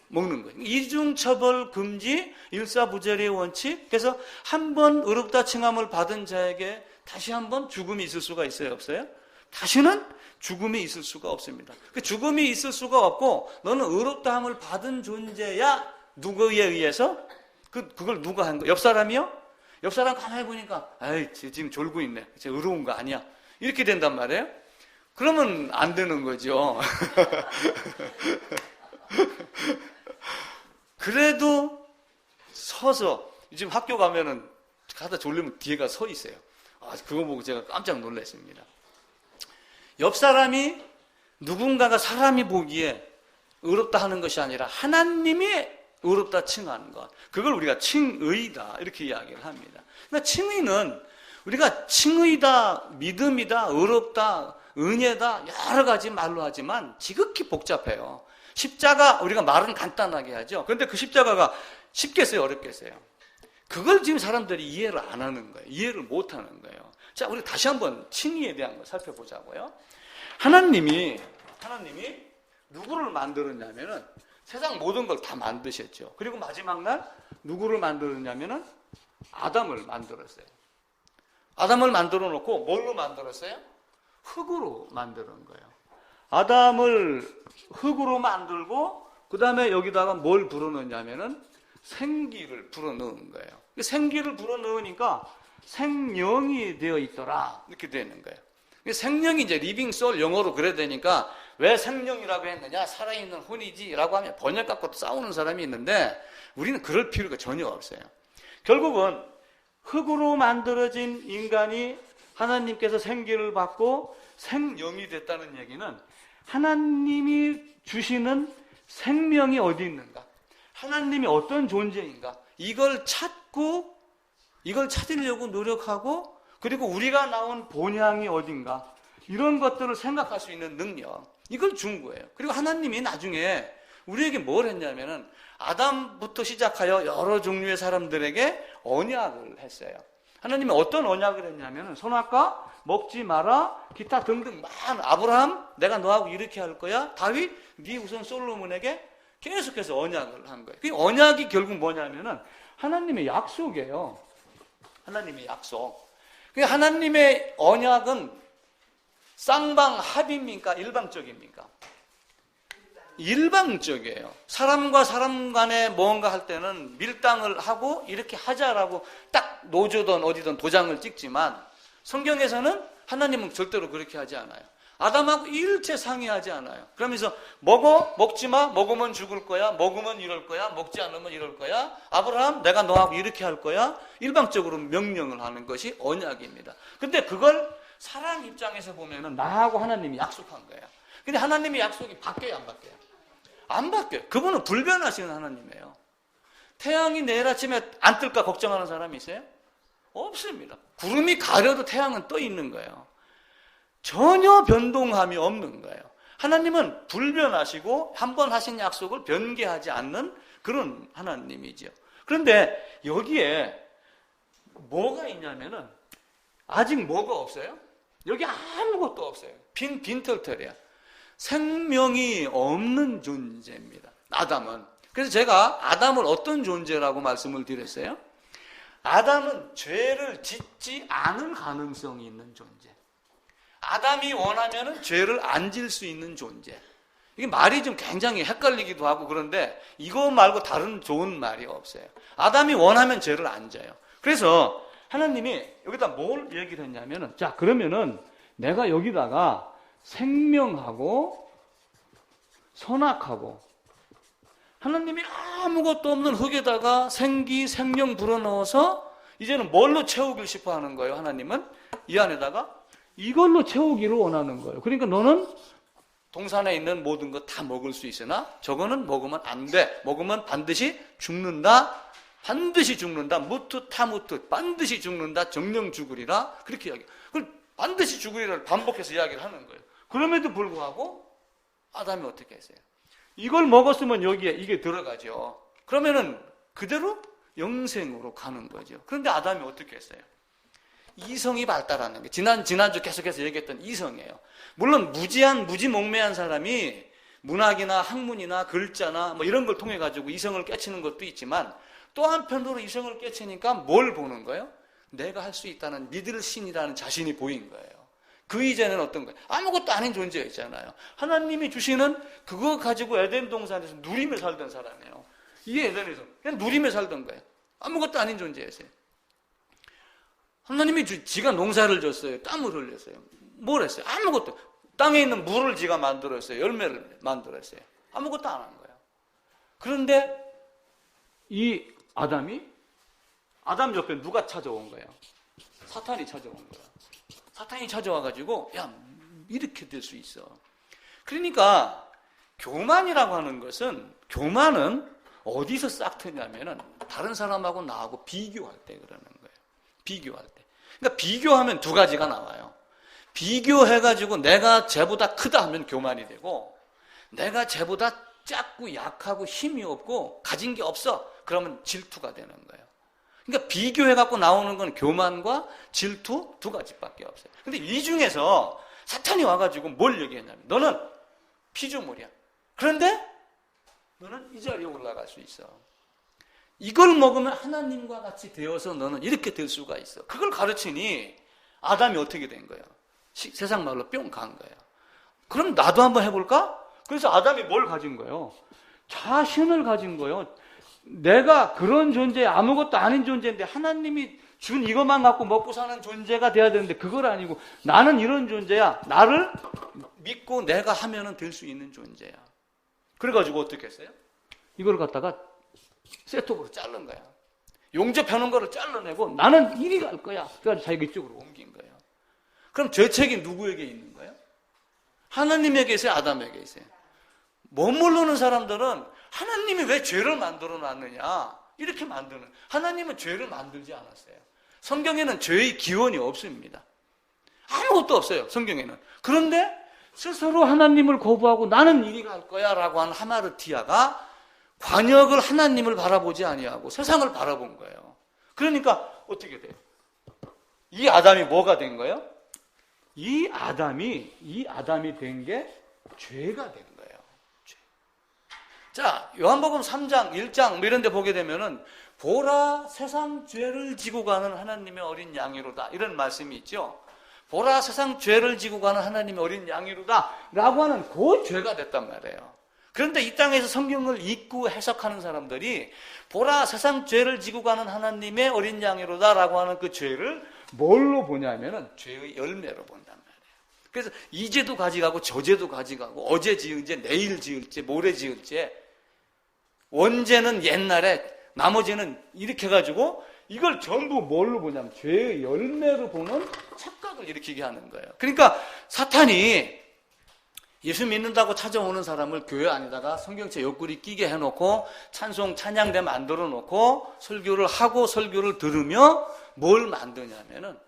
먹는 거예요. 이중처벌 금지, 일사부재리 원칙. 그래서 한 번 의롭다 칭함을 받은 자에게 다시 한번 죽음이 있을 수가 있어요, 없어요? 다시는 죽음이 있을 수가 없습니다. 그 죽음이 있을 수가 없고 너는 의롭다함을 받은 존재야. 누구에 의해서? 그걸 누가 한 거야? 옆 사람이요? 옆 사람 가만히 보니까 아이 지금 졸고 있네. 쟤 의로운 거 아니야. 이렇게 된단 말이에요. 그러면 안 되는 거죠. 그래도 서서 지금 학교 가면은 가다 졸리면 뒤에가 서 있어요. 그거 보고 제가 깜짝 놀랐습니다. 옆 사람이 누군가가 사람이 보기에 의롭다 하는 것이 아니라 하나님이 의롭다 칭하는 것. 그걸 우리가 칭의다 이렇게 이야기를 합니다. 그러니까 칭의는 우리가 칭의다, 믿음이다, 의롭다, 은혜다 여러 가지 말로 하지만 지극히 복잡해요. 십자가 우리가 말은 간단하게 하죠. 그런데 그 십자가가 쉽겠어요, 어렵겠어요? 그걸 지금 사람들이 이해를 안 하는 거예요. 이해를 못 하는 거예요. 자, 우리 다시 한번 칭의에 대한 걸 살펴보자고요. 하나님이 누구를 만들었냐면은 세상 모든 걸 다 만드셨죠. 그리고 마지막 날 누구를 만들었냐면은 아담을 만들었어요. 아담을 만들어 놓고 뭘로 만들었어요? 흑으로 만드는 거예요. 아담을 흑으로 만들고 그 다음에 여기다가 뭘 불어넣냐면은 생기를 불어넣은 거예요. 생기를 불어넣으니까 생명이 되어 있더라 이렇게 되는 거예요. 생명이 이제 리빙 소울 영어로 그래야 되니까 왜 생명이라고 했느냐? 살아있는 혼이지 라고 하면 번역 갖고 싸우는 사람이 있는데 우리는 그럴 필요가 전혀 없어요. 결국은 흙으로 만들어진 인간이 하나님께서 생기를 받고 생명이 됐다는 얘기는 하나님이 주시는 생명이 어디 있는가? 하나님이 어떤 존재인가? 이걸 찾으려고 노력하고 그리고 우리가 나온 본향이 어딘가? 이런 것들을 생각할 수 있는 능력. 이걸 준 거예요. 그리고 하나님이 나중에 우리에게 뭘 했냐면은 아담부터 시작하여 여러 종류의 사람들에게 언약을 했어요. 하나님이 어떤 언약을 했냐면은 선악과 먹지 마라 기타 등등 많은 아브라함 내가 너하고 이렇게 할 거야. 다윗 네 우선 솔로몬에게 계속해서 언약을 한 거예요. 그 언약이 결국 뭐냐면은 하나님의 약속이에요. 하나님의 약속. 그 하나님의 언약은 쌍방합입니까? 일방적입니까? 일방적이에요. 사람과 사람 간에 뭔가 할 때는 밀당을 하고 이렇게 하자라고 딱 노조든 어디든 도장을 찍지만 성경에서는 하나님은 절대로 그렇게 하지 않아요. 아담하고 일체 상의하지 않아요. 그러면서 먹지 마, 먹으면 죽을 거야, 먹으면 이럴 거야, 먹지 않으면 이럴 거야, 아브라함 내가 너하고 이렇게 할 거야, 일방적으로 명령을 하는 것이 언약입니다. 근데 그걸 사람 입장에서 보면은 나하고 하나님이 약속한 거예요. 근데 하나님의 약속이 바뀌어요, 안 바뀌어요? 안 바뀌어요. 그분은 불변하시는 하나님이에요. 태양이 내일 아침에 안 뜰까 걱정하는 사람이 있어요? 없습니다. 구름이 가려도 태양은 떠 있는 거예요. 전혀 변동함이 없는 거예요. 하나님은 불변하시고 한 번 하신 약속을 변개하지 않는 그런 하나님이죠. 그런데 여기에 뭐가 있냐면은 아직 뭐가 없어요? 여기 아무것도 없어요. 빈털털이야. 생명이 없는 존재입니다. 아담은. 그래서 제가 아담을 어떤 존재라고 말씀을 드렸어요? 아담은 죄를 짓지 않을 가능성이 있는 존재. 아담이 원하면 죄를 안 질 수 있는 존재. 이게 말이 좀 굉장히 헷갈리기도 하고 그런데 이거 말고 다른 좋은 말이 없어요. 아담이 원하면 죄를 안 져요. 그래서 하나님이 여기다 뭘 얘기를 했냐면은, 자, 그러면은 내가 여기다가 생명하고 선악하고 하나님이 아무것도 없는 흙에다가 생명 불어넣어서 이제는 뭘로 채우길 싶어 하는 거예요. 하나님은 이 안에다가 이걸로 채우기를 원하는 거예요. 그러니까 너는 동산에 있는 모든 것 다 먹을 수 있으나 저거는 먹으면 안 돼. 먹으면 반드시 죽는다. 반드시 죽는다. 무투 타무투. 반드시 죽는다. 정령 죽으리라. 그렇게 이야기. 그걸 반드시 죽으리라를 반복해서 이야기를 하는 거예요. 그럼에도 불구하고 아담이 어떻게 했어요? 이걸 먹었으면 여기에 이게 들어가죠. 그러면은 그대로 영생으로 가는 거죠. 그런데 아담이 어떻게 했어요? 이성이 발달하는 게 지난주 계속해서 얘기했던 이성이에요. 물론 무지몽매한 사람이 문학이나 학문이나 글자나 뭐 이런 걸 통해 가지고 이성을 깨치는 것도 있지만 또 한편으로 이성을 깨치니까 뭘 보는 거예요? 내가 할 수 있다는 믿을 신이라는 자신이 보인 거예요. 그 이전에는 어떤 거예요? 아무것도 아닌 존재였잖아요. 하나님이 주시는 그거 가지고 에덴 동산에서 누리며 살던 사람이에요. 이게 에덴에서 그냥 누리며 살던 거예요. 아무것도 아닌 존재였어요. 하나님이 지가 농사를 줬어요. 땀을 흘렸어요. 뭘 했어요? 아무것도. 땅에 있는 물을 지가 만들었어요. 열매를 만들었어요. 아무것도 안 한 거예요. 그런데 이 아담 옆에 누가 찾아온 거예요? 사탄이 찾아온 거예요. 사탄이 찾아와가지고 야 이렇게 될 수 있어. 그러니까 교만이라고 하는 것은 교만은 어디서 싹 트냐면은 다른 사람하고 나하고 비교할 때 그러는 거예요. 비교할 때. 그러니까 비교하면 두 가지가 나와요. 비교해가지고 내가 쟤보다 크다 하면 교만이 되고 내가 쟤보다 작고 약하고 힘이 없고 가진 게 없어 그러면 질투가 되는 거예요. 그러니까 비교해갖고 나오는 건 교만과 질투 두 가지밖에 없어요. 근데 이 중에서 사탄이 와가지고 뭘 얘기했냐면 너는 피조물이야. 그런데 너는 이 자리에 올라갈 수 있어. 이걸 먹으면 하나님과 같이 되어서 너는 이렇게 될 수가 있어. 그걸 가르치니 아담이 어떻게 된 거예요? 세상 말로 뿅 간 거예요. 그럼 나도 한번 해볼까? 그래서 아담이 뭘 가진 거예요? 자신을 가진 거예요. 내가 그런 존재, 아무것도 아닌 존재인데 하나님이 준 이것만 갖고 먹고 사는 존재가 돼야 되는데 그걸 아니고 나는 이런 존재야. 나를 믿고 내가 하면은 될 수 있는 존재야. 그래가지고 어떻게 했어요? 이걸 갖다가 셋톱으로 자른 거야. 용접해놓은 거를 잘라내고 나는 이리 갈 거야. 그래가지고 자기가 이쪽으로 옮긴 거예요. 그럼 죄책이 누구에게 있는 거예요? 하나님에게 있어요? 아담에게 있어요? 못 모르는 사람들은 하나님이 왜 죄를 만들어 놨느냐 이렇게 만드는. 하나님은 죄를 만들지 않았어요. 성경에는 죄의 기원이 없습니다. 아무것도 없어요. 성경에는. 그런데 스스로 하나님을 거부하고 나는 이리 갈 거야 라고 한 하마르티아가 관역을 하나님을 바라보지 아니하고 세상을 바라본 거예요. 그러니까 어떻게 돼요? 이 아담이 뭐가 된 거예요? 이 아담이 된 게 죄가 된 거예요. 죄. 자, 요한복음 3장, 1장 뭐 이런 데 보게 되면은 보라 세상 죄를 지고 가는 하나님의 어린 양이로다 이런 말씀이 있죠. 보라 세상 죄를 지고 가는 하나님의 어린 양이로다 라고 하는 그 죄가 됐단 말이에요. 그런데 이 땅에서 성경을 읽고 해석하는 사람들이 보라 세상 죄를 지고 가는 하나님의 어린 양이로다라고 하는 그 죄를 뭘로 보냐면은 죄의 열매로 본단 말이에요. 그래서 이 죄도 가져가고 저 죄도 가져가고 어제 지은 죄, 내일 지을 죄, 모레 지을 죄, 원죄는 옛날에 나머지는 이렇게 해가지고 이걸 전부 뭘로 보냐면 죄의 열매로 보는 착각을 일으키게 하는 거예요. 그러니까 사탄이 예수 믿는다고 찾아오는 사람을 교회 안에다가 성경책 옆구리 끼게 해놓고 찬송, 찬양대 만들어 놓고 설교를 하고 설교를 들으며 뭘 만드냐면은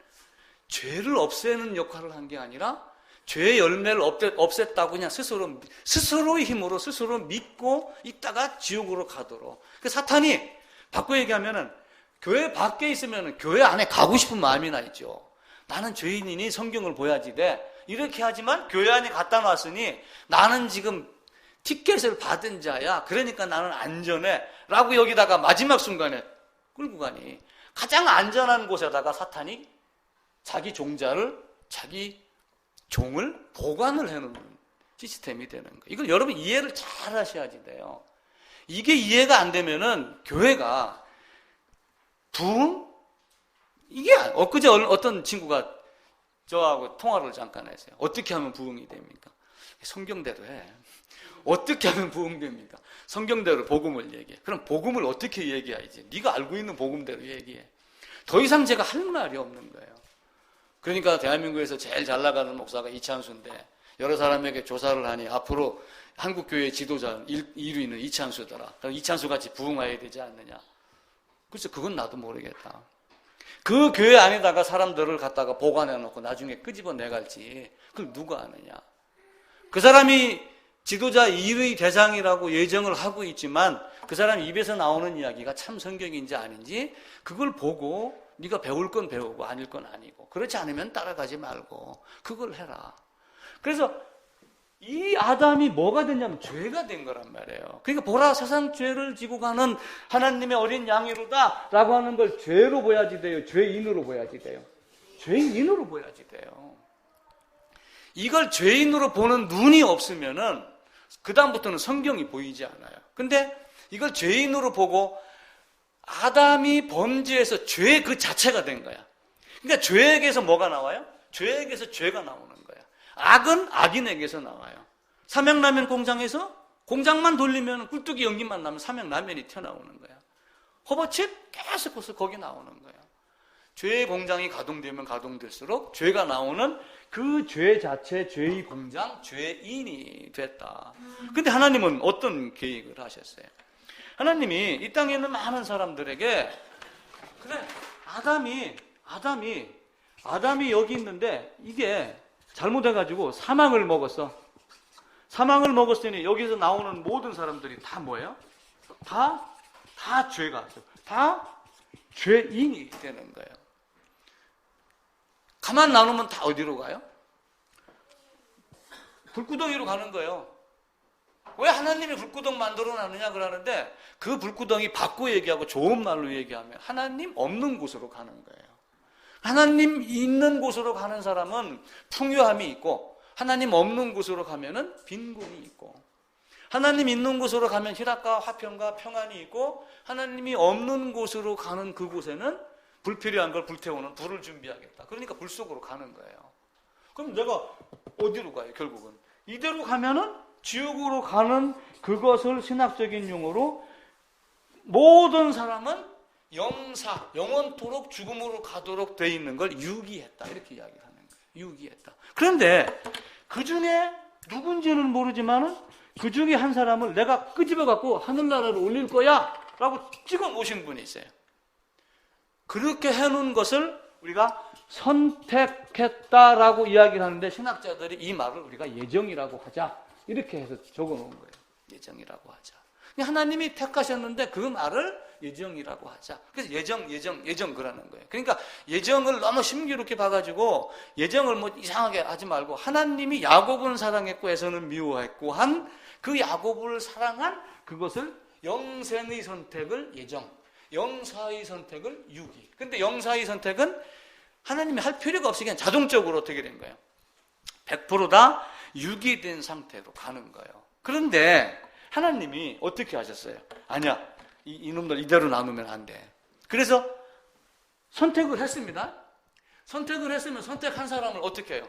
죄를 없애는 역할을 한 게 아니라 죄의 열매를 없앴다고 그냥 스스로의 힘으로 스스로 믿고 있다가 지옥으로 가도록. 그 사탄이 바꿔 얘기하면은 교회 밖에 있으면은 교회 안에 가고 싶은 마음이나 있죠. 나는 죄인이니 성경을 보야지 돼. 이렇게 하지만 교회 안에 갖다 놨으니 나는 지금 티켓을 받은 자야. 그러니까 나는 안전해. 라고 여기다가 마지막 순간에 끌고 가니 가장 안전한 곳에다가 사탄이 자기 종자를, 자기 종을 보관을 해놓는 시스템이 되는 거예요. 이걸 여러분 이해를 잘 하셔야지 돼요. 이게 이해가 안 되면은 교회가 부흥? 이게 엊그제 어떤 친구가 저하고 통화를 잠깐 했어요. 어떻게 하면 부흥이 됩니까? 성경대로 해. 어떻게 하면 부흥됩니까? 성경대로 복음을 얘기해. 그럼 복음을 어떻게 얘기해야지? 네가 알고 있는 복음대로 얘기해. 더 이상 제가 할 말이 없는 거예요. 그러니까 대한민국에서 제일 잘 나가는 목사가 이찬수인데 여러 사람에게 조사를 하니 앞으로 한국교회 지도자 1위는 이찬수더라. 그럼 이찬수 같이 부흥해야 되지 않느냐. 그래서 그건 나도 모르겠다. 그 교회 안에다가 사람들을 갖다가 보관해놓고 나중에 끄집어내갈지 그걸 누가 아느냐. 그 사람이 지도자 1위 대상이라고 예정을 하고 있지만 그 사람 입에서 나오는 이야기가 참 성경인지 아닌지 그걸 보고 네가 배울 건 배우고 아닐 건 아니고 그렇지 않으면 따라가지 말고 그걸 해라. 그래서 이 아담이 뭐가 됐냐면 죄가 된 거란 말이에요. 그러니까 보라 세상 죄를 지고 가는 하나님의 어린 양이로다 라고 하는 걸 죄로 보야지 돼요? 죄인으로 보야지 돼요? 죄인으로 보야지 돼요. 이걸 죄인으로 보는 눈이 없으면은 그 다음부터는 성경이 보이지 않아요. 근데 이걸 죄인으로 보고 아담이 범죄해서 죄 그 자체가 된 거야. 그러니까 죄에게서 뭐가 나와요? 죄에게서 죄가 나오는 거야. 악은 악인에게서 나와요. 삼양라면 공장에서 공장만 돌리면 꿀뚜기 연기만 나면 삼양라면이 튀어나오는 거야. 허버칩 계속 거기 나오는 거야. 죄의 공장이 가동되면 가동될수록 죄가 나오는 그 죄 자체, 죄의 공장, 죄인이 됐다. 근데 하나님은 어떤 계획을 하셨어요? 하나님이 이 땅에 있는 많은 사람들에게 그래 아담이 여기 있는데 이게 잘못해가지고 사망을 먹었어. 사망을 먹었으니 여기서 나오는 모든 사람들이 다 뭐예요? 다 죄가, 다 죄인이 되는 거예요. 가만 놔놓으면 다 어디로 가요? 불구덩이로 가는 거예요. 왜 하나님이 불구덩이 만들어 놨느냐 그러는데 그 불구덩이 바꿔 얘기하고 좋은 말로 얘기하면 하나님 없는 곳으로 가는 거예요. 하나님 있는 곳으로 가는 사람은 풍요함이 있고 하나님 없는 곳으로 가면은 빈곤이 있고 하나님 있는 곳으로 가면 희락과 화평과 평안이 있고 하나님이 없는 곳으로 가는 그곳에는 불필요한 걸 불태우는 불을 준비하겠다. 그러니까 불 속으로 가는 거예요. 그럼 내가 어디로 가요? 결국은 이대로 가면은 지옥으로 가는 그것을 신학적인 용어로 모든 사람은 영원토록 죽음으로 가도록 돼 있는 걸 유기했다. 이렇게 이야기를 하는 거예요. 유기했다. 그런데 그 중에 누군지는 모르지만은 그 중에 한 사람을 내가 끄집어 갖고 하늘나라로 올릴 거야 라고 찍어 모신 분이 있어요. 그렇게 해놓은 것을 우리가 선택했다라고 이야기를 하는데 신학자들이 이 말을 우리가 예정이라고 하자. 이렇게 해서 적어 놓은 거예요. 예정이라고 하자. 하나님이 택하셨는데 그 말을 예정이라고 하자. 그래서 예정 그러는 거예요. 그러니까 예정을 너무 심기롭게 봐가지고 예정을 뭐 이상하게 하지 말고 하나님이 야곱은 사랑했고 에서는 미워했고 한 그 야곱을 사랑한 그것을 영생의 선택을 예정, 영사의 선택을 유기. 근데 영사의 선택은 하나님이 할 필요가 없이 그냥 자동적으로 어떻게 된 거예요? 100% 다 유기된 상태로 가는 거예요. 그런데 하나님이 어떻게 하셨어요? 아니야, 이놈들 이대로 나누면 안 돼. 그래서 선택을 했습니다. 선택을 했으면 선택한 사람을 어떻게 해요?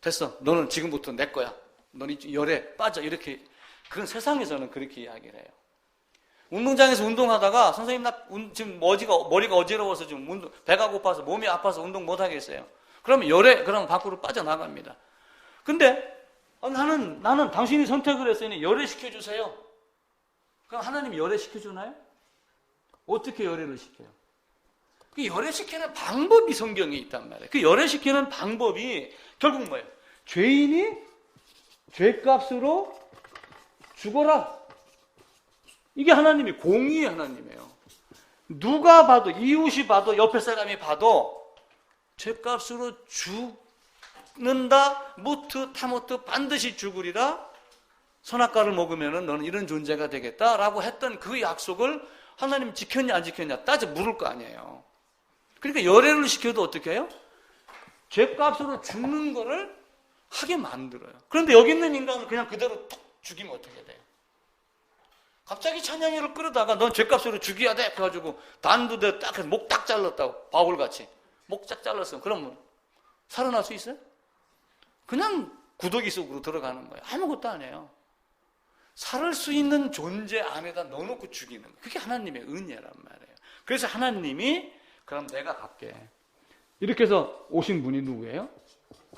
됐어, 너는 지금부터 내 거야. 너는 열에 빠져. 이렇게. 그건 세상에서는 그렇게 이야기를 해요. 운동장에서 운동하다가 선생님 나 지금 머리가 어지러워서 지금 배가 고파서 몸이 아파서 운동 못 하겠어요. 그러면 열에 그럼 밖으로 빠져나갑니다. 근데 나는 당신이 선택을 했으니 열애 시켜주세요. 그럼 하나님이 열애 시켜주나요? 어떻게 열애를 시켜요? 그 열애 시키는 방법이 성경에 있단 말이에요. 그 열애 시키는 방법이 결국 뭐예요? 죄인이 죄값으로 죽어라. 이게 하나님이 공의의 하나님이에요. 누가 봐도, 이웃이 봐도, 옆에 사람이 봐도 죄값으로 죽는다. 무트 타모트 반드시 죽으리라. 선악과를 먹으면 너는 이런 존재가 되겠다라고 했던 그 약속을 하나님 지켰냐 안 지켰냐 따져 물을 거 아니에요. 그러니까 열애를 시켜도 어떻게 해요? 죄값으로 죽는 거를 하게 만들어요. 그런데 여기 있는 인간을 그냥 그대로 툭 죽이면 어떻게 돼요? 갑자기 찬양이를 끌어다가 넌 죄값으로 죽여야 돼. 그래가지고 단두대 딱 해서 목 딱 잘랐다고. 바울같이. 목 딱 잘랐으면 그러면 살아날 수 있어요? 그냥 구더기 속으로 들어가는 거예요. 아무것도 안 해요. 살을 수 있는 존재 안에다 넣어놓고 죽이는 거예요. 그게 하나님의 은혜란 말이에요. 그래서 하나님이 그럼 내가 갈게. 이렇게 해서 오신 분이 누구예요?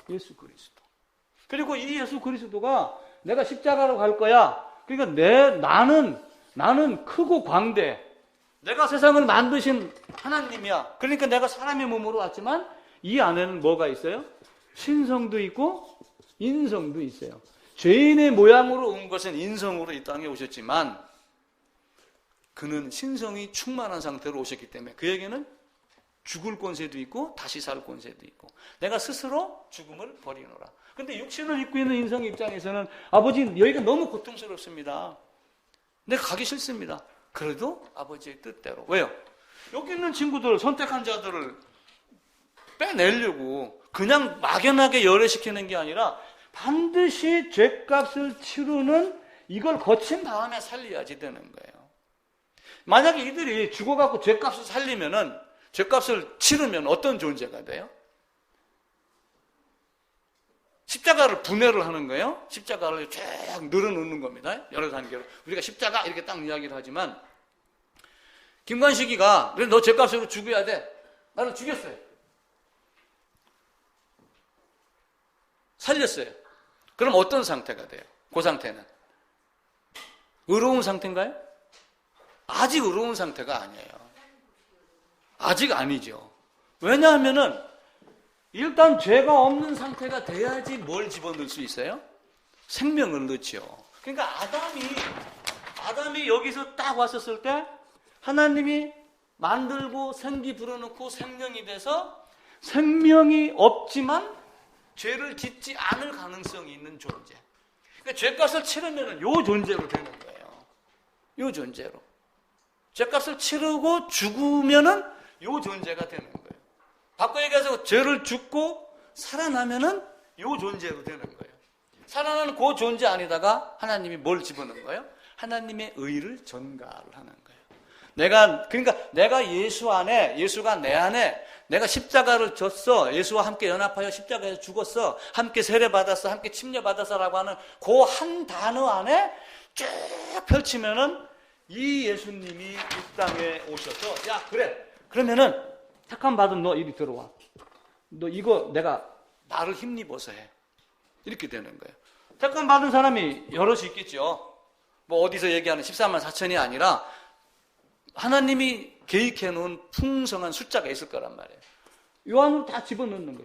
예수 그리스도. 그리고 이 예수 그리스도가 내가 십자가로 갈 거야. 그러니까 나는 크고 광대. 내가 세상을 만드신 하나님이야. 그러니까 내가 사람의 몸으로 왔지만 이 안에는 뭐가 있어요? 신성도 있고 인성도 있어요. 죄인의 모양으로 온 것은 인성으로 이 땅에 오셨지만 그는 신성이 충만한 상태로 오셨기 때문에 그에게는 죽을 권세도 있고 다시 살 권세도 있고 내가 스스로 죽음을 버리노라. 근데 육신을 입고 있는 인성 입장에서는 아버지 여기가 너무 고통스럽습니다. 내가 가기 싫습니다. 그래도 아버지의 뜻대로. 왜요? 여기 있는 친구들 선택한 자들을 빼내려고 그냥 막연하게 열애시키는 게 아니라 반드시 죄값을 치르는 이걸 거친 다음에 살려야지 되는 거예요. 만약에 이들이 죽어갖고 죄값을 살리면은 죄값을 치르면 어떤 존재가 돼요? 십자가를 분해를 하는 거예요. 십자가를 쫙 늘어놓는 겁니다. 여러 단계로. 우리가 십자가 이렇게 딱 이야기를 하지만 김관식이가 그래 너 죄값으로 죽여야 돼. 나를 죽였어요. 살렸어요. 그럼 어떤 상태가 돼요? 그 상태는 의로운 상태인가요? 아직 의로운 상태가 아니에요. 아직 아니죠. 왜냐하면은 일단 죄가 없는 상태가 돼야지 뭘 집어넣을 수 있어요? 생명을 넣죠. 그러니까 아담이 여기서 딱 왔었을 때 하나님이 만들고 생기 불어넣고 생명이 돼서 생명이 없지만 죄를 짓지 않을 가능성이 있는 존재. 그러니까 죄값을 치르면은 요 존재로 되는 거예요. 요 존재로. 죄값을 치르고 죽으면은 요 존재가 되는 거예요. 바꿔 얘기해서 죄를 죽고 살아나면은 요 존재로 되는 거예요. 살아나는 그 존재 안에다가 하나님이 뭘 집어넣은 거예요? 하나님의 의를 전가를 하는 거예요. 그러니까 내가 예수 안에, 예수가 내 안에 내가 십자가를 졌어. 예수와 함께 연합하여 십자가에서 죽었어. 함께 세례받았어. 함께 침례받았어라고 하는 그 한 단어 안에 쭉 펼치면은 이 예수님이 이 땅에 오셔서 야 그래. 그러면은 택함 받은 너 이리 들어와. 너 이거 내가 나를 힘입어서 해. 이렇게 되는 거예요. 택함 받은 사람이 여럿이 있겠죠. 뭐 어디서 얘기하는 14만 4천이 아니라 하나님이 계획해 놓은 풍성한 숫자가 있을 거란 말이에요. 요 안으로 다 집어넣는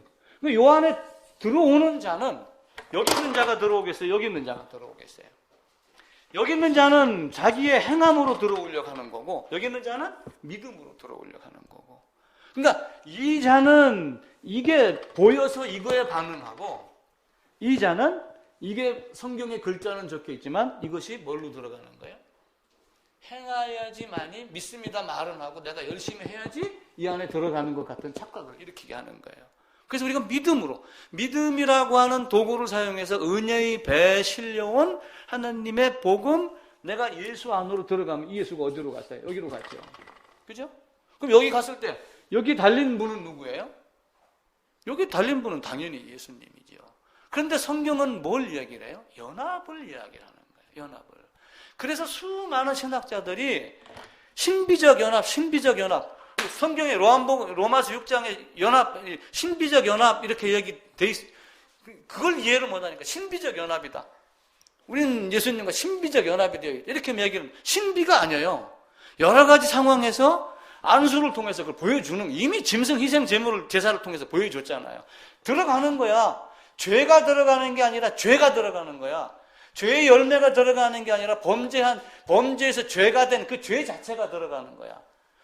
거예요. 요 안에 들어오는 자는 여기 있는 자가 들어오겠어요? 여기 있는 자가 들어오겠어요? 여기 있는 자는 자기의 행함으로 들어오려고 하는 거고 여기 있는 자는 믿음으로 들어오려고 하는 거고 그러니까 이 자는 이게 보여서 이거에 반응하고 이 자는 이게 성경에 글자는 적혀 있지만 이것이 뭘로 들어가는 거예요? 행하여야지만이 믿습니다 말은 하고 내가 열심히 해야지 이 안에 들어가는 것 같은 착각을 일으키게 하는 거예요. 그래서 우리가 믿음이라고 하는 도구를 사용해서 은혜의 배에 실려온 하나님의 복음 내가 예수 안으로 들어가면 이 예수가 어디로 갔어요? 여기로 갔죠. 그죠? 그럼 여기 갔을 때 여기 달린 분은 누구예요? 여기 달린 분은 당연히 예수님이죠. 그런데 성경은 뭘 이야기를 해요? 연합을 이야기를 하는 거예요. 연합을. 그래서 수많은 신학자들이 신비적 연합 성경의 로마서 6장에 연합, 신비적 연합 이렇게 얘기돼 있, 그걸 이해를 못하니까 신비적 연합이다. 우리는 예수님과 신비적 연합이 되어 있다. 이렇게 얘기는 신비가 아니에요. 여러 가지 상황에서 안수를 통해서 그걸 보여주는, 이미 짐승 희생 제사를 통해서 보여줬잖아요. 들어가는 거야. 죄가 들어가는 게 아니라 죄가 들어가는 거야. 죄의 열매가 들어가는 게 아니라 범죄에서 죄가 된 그 죄 자체가 들어가는 거야.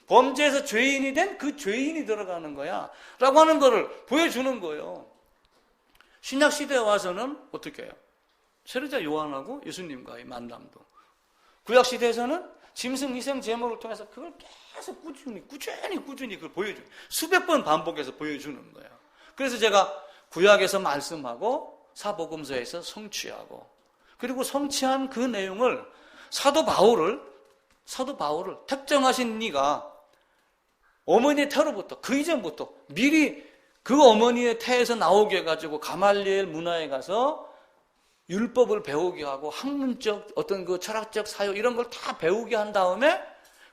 범죄에서 죄인이 된 그 죄인이 들어가는 거야. 라고 하는 거를 보여주는 거예요. 신약 시대에 와서는 어떻게 해요? 세례자 요한하고 예수님과의 만남도. 구약 시대에서는 짐승 희생 제물을 통해서 그걸 계속 꾸준히 그걸 보여줘요. 수백 번 반복해서 보여주는 거예요. 그래서 제가 구약에서 말씀하고 사복음서에서 성취하고, 그리고 성취한 그 내용을 사도 바울을 특정하신 이가 어머니의 태로부터, 그 이전부터 미리 그 어머니의 태에서 나오게 해가지고 가말리엘 문화에 가서 율법을 배우게 하고 학문적 어떤 그 철학적 사유 이런 걸 다 배우게 한 다음에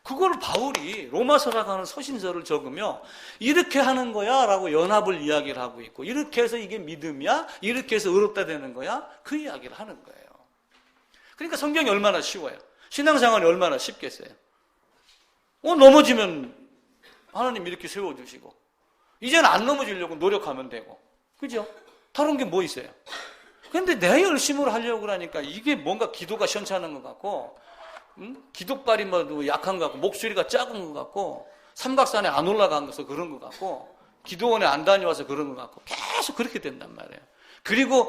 그걸 바울이 로마서라고 하는 서신서를 적으며 이렇게 하는 거야 라고 연합을 이야기를 하고 있고, 이렇게 해서 이게 믿음이야, 이렇게 해서 의롭다 되는 거야, 그 이야기를 하는 거예요. 그러니까 성경이 얼마나 쉬워요. 신앙생활이 얼마나 쉽겠어요. 넘어지면 하나님 이렇게 세워주시고, 이제는 안 넘어지려고 노력하면 되고, 그죠? 다른 게 뭐 있어요? 근데 내 열심으로 하려고 그러니까 이게 뭔가 기도가 시원찮은 것 같고, 기도발이 뭐 약한 것 같고, 목소리가 작은 것 같고, 삼각산에 안 올라가서 그런 것 같고, 기도원에 안 다녀와서 그런 것 같고, 계속 그렇게 된단 말이에요. 그리고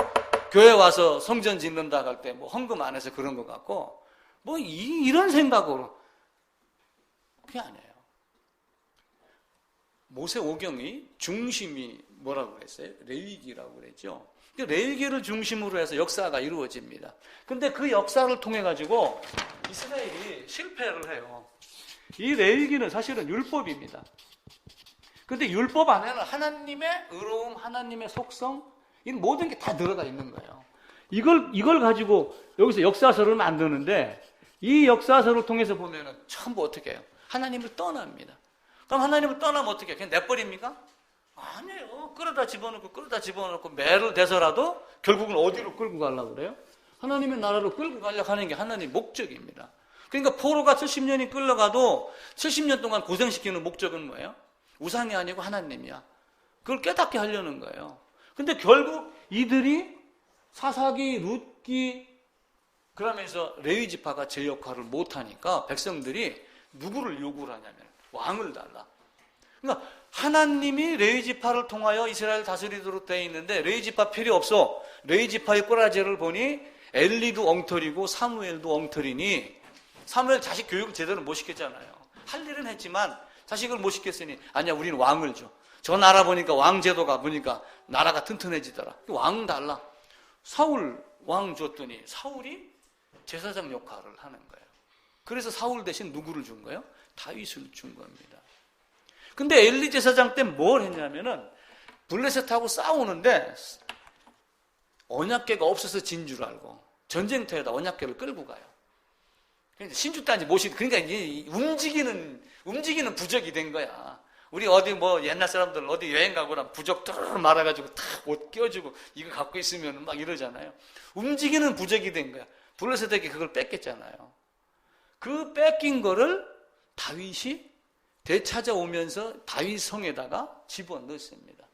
교회 와서 성전 짓는다 할 때 뭐 헌금 안 해서 그런 것 같고, 뭐 이런 생각으로. 그게 아니에요. 모세오경의 중심이 뭐라고 그랬어요? 레위기라고 그랬죠. 레위기를 중심으로 해서 역사가 이루어집니다. 근데 그 역사를 통해 가지고 이스라엘이 실패를 해요. 이 레위기는 사실은 율법입니다. 근데 율법 안에는 하나님의 의로움, 하나님의 속성, 이 모든 게 다 들어가 있는 거예요. 이걸 가지고 여기서 역사서를 만드는데, 이 역사서를 통해서 보면은 전부 어떻게 해요? 하나님을 떠납니다. 그럼 하나님을 떠나면 어떻게 해요? 그냥 내버립니까? 아니에요. 끌어다 집어넣고 매를 대서라도 결국은 어디로 끌고 가려고 그래요? 하나님의 나라로 끌고 가려고 하는 게 하나님의 목적입니다. 그러니까 포로가 70년이 끌려가도 70년 동안 고생시키는 목적은 뭐예요? 우상이 아니고 하나님이야. 그걸 깨닫게 하려는 거예요. 근데 결국 이들이 사사기, 룻기, 그러면서 레위 지파가 제 역할을 못하니까 백성들이 누구를 요구를 하냐면 왕을 달라. 그러니까 하나님이 레위 지파를 통하여 이스라엘 다스리도록 되어 있는데 레위 지파 필요 없어. 레위 지파의 꼬라지를 보니 엘리도 엉터리고 사무엘도 엉터리니, 사무엘 자식 교육을 제대로 못 시켰잖아요. 할 일은 했지만 자식을 못 시켰으니 아니야, 우리는 왕을 줘. 저 나라 보니까 왕 제도가 보니까 나라가 튼튼해지더라. 왕 달라. 사울 왕 줬더니 사울이 제사장 역할을 하는 거예요. 그래서 사울 대신 누구를 준 거예요? 다윗을 준 겁니다. 근데 엘리 제사장 때 뭘 했냐면은 블레셋하고 싸우는데 언약궤가 없어서 진 줄 알고 전쟁터에다 언약궤를 끌고 가요. 신주단지 모시, 그러니까 움직이는 부적이 된 거야. 우리 어디 뭐 옛날 사람들 어디 여행 가거나 부적 뚜루루 말아가지고 탁 옷 끼워주고 이거 갖고 있으면 막 이러잖아요. 움직이는 부적이 된 거야. 블레셋에게 그걸 뺏겼잖아요. 그 뺏긴 거를 다윗이 되찾아오면서 다윗 성에다가 집어넣습니다.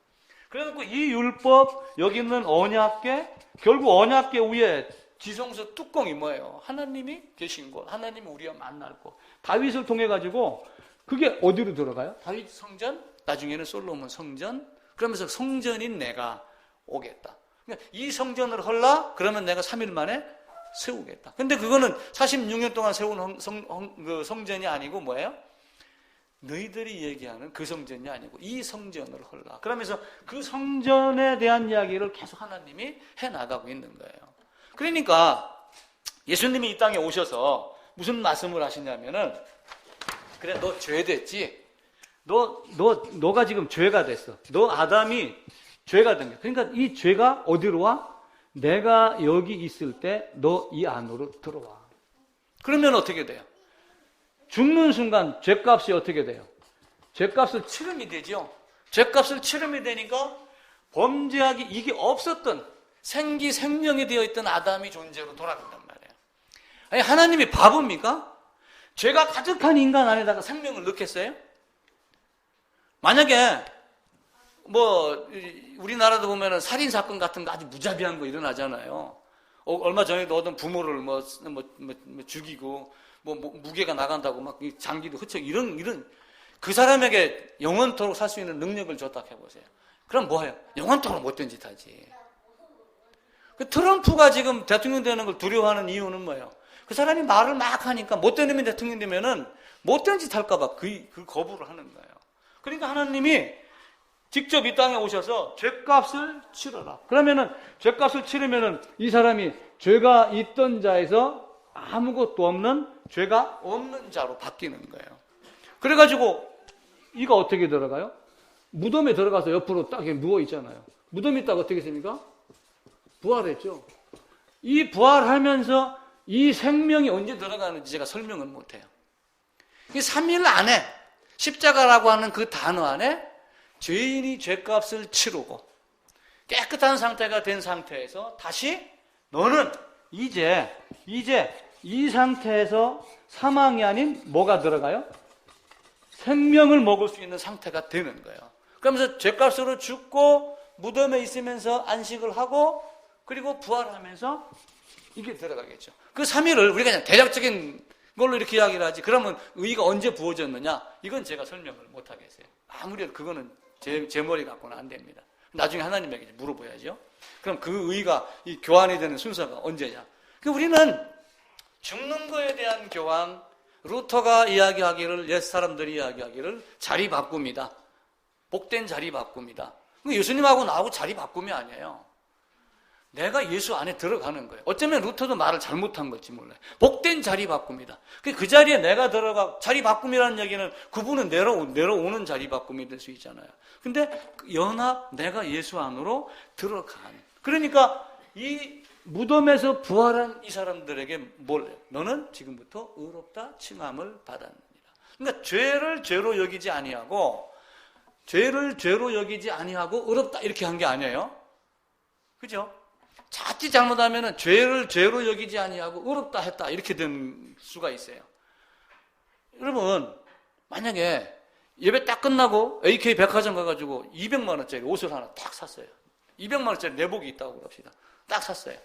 그래서 이 율법, 여기 있는 언약궤, 결국 언약궤 위에 지성소 뚜껑이 뭐예요? 하나님이 계신 곳, 하나님이 우리와 만날 곳. 다윗을 통해 가지고 그게 어디로 들어가요? 다윗 성전, 나중에는 솔로몬 성전. 그러면서 성전인 내가 오겠다. 그러니까 이 성전을 헐라? 그러면 내가 3일 만에 세우겠다. 근데 그거는 46년 동안 세운 성전이 아니고 뭐예요? 너희들이 얘기하는 그 성전이 아니고 이 성전을 헐라. 그러면서 그 성전에 대한 이야기를 계속 하나님이 해나가고 있는 거예요. 그러니까 예수님이 이 땅에 오셔서 무슨 말씀을 하시냐면은, 그래, 너 죄됐지? 너가 지금 죄가 됐어. 너 아담이 죄가 된 거야. 그러니까 이 죄가 어디로 와? 내가 여기 있을 때 너 이 안으로 들어와. 그러면 어떻게 돼요? 죽는 순간 죄값이 어떻게 돼요? 죄값을 치름이 되죠. 죄값을 치름이 되니까 범죄하기 이게 없었던 생명이 되어 있던 아담이 존재로 돌아간단 말이에요. 아니, 하나님이 바보입니까? 죄가 가득한 인간 안에다가 생명을 넣겠어요? 만약에 우리나라도 보면은 살인 사건 같은 거 아주 무자비한 거 일어나잖아요. 얼마 전에도 어떤 부모를 죽이고 무게가 나간다고 막 장기도 흩어지고 이런 그 사람에게 영원토록 살 수 있는 능력을 줬다 해보세요. 그럼 뭐해요? 영원토록 못된 짓 하지. 그 트럼프가 지금 대통령 되는 걸 두려워하는 이유는 뭐예요? 그 사람이 말을 막 하니까 못된 놈이 대통령 되면은 못된 짓 할까봐 그 거부를 하는 거예요. 그러니까 하나님이 직접 이 땅에 오셔서 죄값을 치러라. 그러면은 죄값을 치르면은 이 사람이 죄가 있던 자에서 아무것도 없는 죄가 없는 자로 바뀌는 거예요. 그래가지고 이가 어떻게 들어가요? 무덤에 들어가서 옆으로 딱 누워 있잖아요. 무덤에 있다가 어떻게 됩니까? 부활했죠. 이 부활하면서 이 생명이 언제 들어가는지 제가 설명은 못해요. 이 3일 안에 십자가라고 하는 그 단어 안에 죄인이 죄값을 치르고 깨끗한 상태가 된 상태에서 다시 너는 이제 이 상태에서 사망이 아닌 뭐가 들어가요? 생명을 먹을 수 있는 상태가 되는 거예요. 그러면서 죄값으로 죽고 무덤에 있으면서 안식을 하고 그리고 부활하면서 이게 들어가겠죠. 그 3일을 우리가 그냥 대략적인 걸로 이렇게 이야기를 하지. 그러면 의가 언제 부어졌느냐? 이건 제가 설명을 못 하겠어요. 아무래도 그거는 제 머리 갖고는 안 됩니다. 나중에 하나님에게 물어봐야죠. 그럼 그 의가 이 교환이 되는 순서가 언제냐? 우리는 죽는 거에 대한 교환, 루터가 이야기하기를, 옛 사람들이 이야기하기를 자리 바꿉니다. 복된 자리 바꿉니다. 예수님하고 나하고 자리 바꿈이 아니에요. 내가 예수 안에 들어가는 거예요. 어쩌면 루터도 말을 잘못한 걸지 몰라요. 복된 자리 바꿉니다. 그 자리에 내가 들어가, 자리 바꿈이라는 얘기는 그분은 내려오는 자리 바꿈이 될 수 있잖아요. 근데 내가 예수 안으로 들어간. 그러니까 이 무덤에서 부활한 이 사람들에게 너는 지금부터 의롭다 칭함을 받았느니라. 그러니까 죄를 죄로 여기지 아니하고 의롭다 이렇게 한 게 아니에요. 그죠? 자칫 잘못하면은 죄를 죄로 여기지 아니하고 의롭다 했다 이렇게 된 수가 있어요. 여러분 만약에 예배 딱 끝나고 AK 백화점 가가지고 200만 원짜리 옷을 하나 딱 샀어요. 200만 원짜리 내복이 있다고 그럽시다. 딱 샀어요.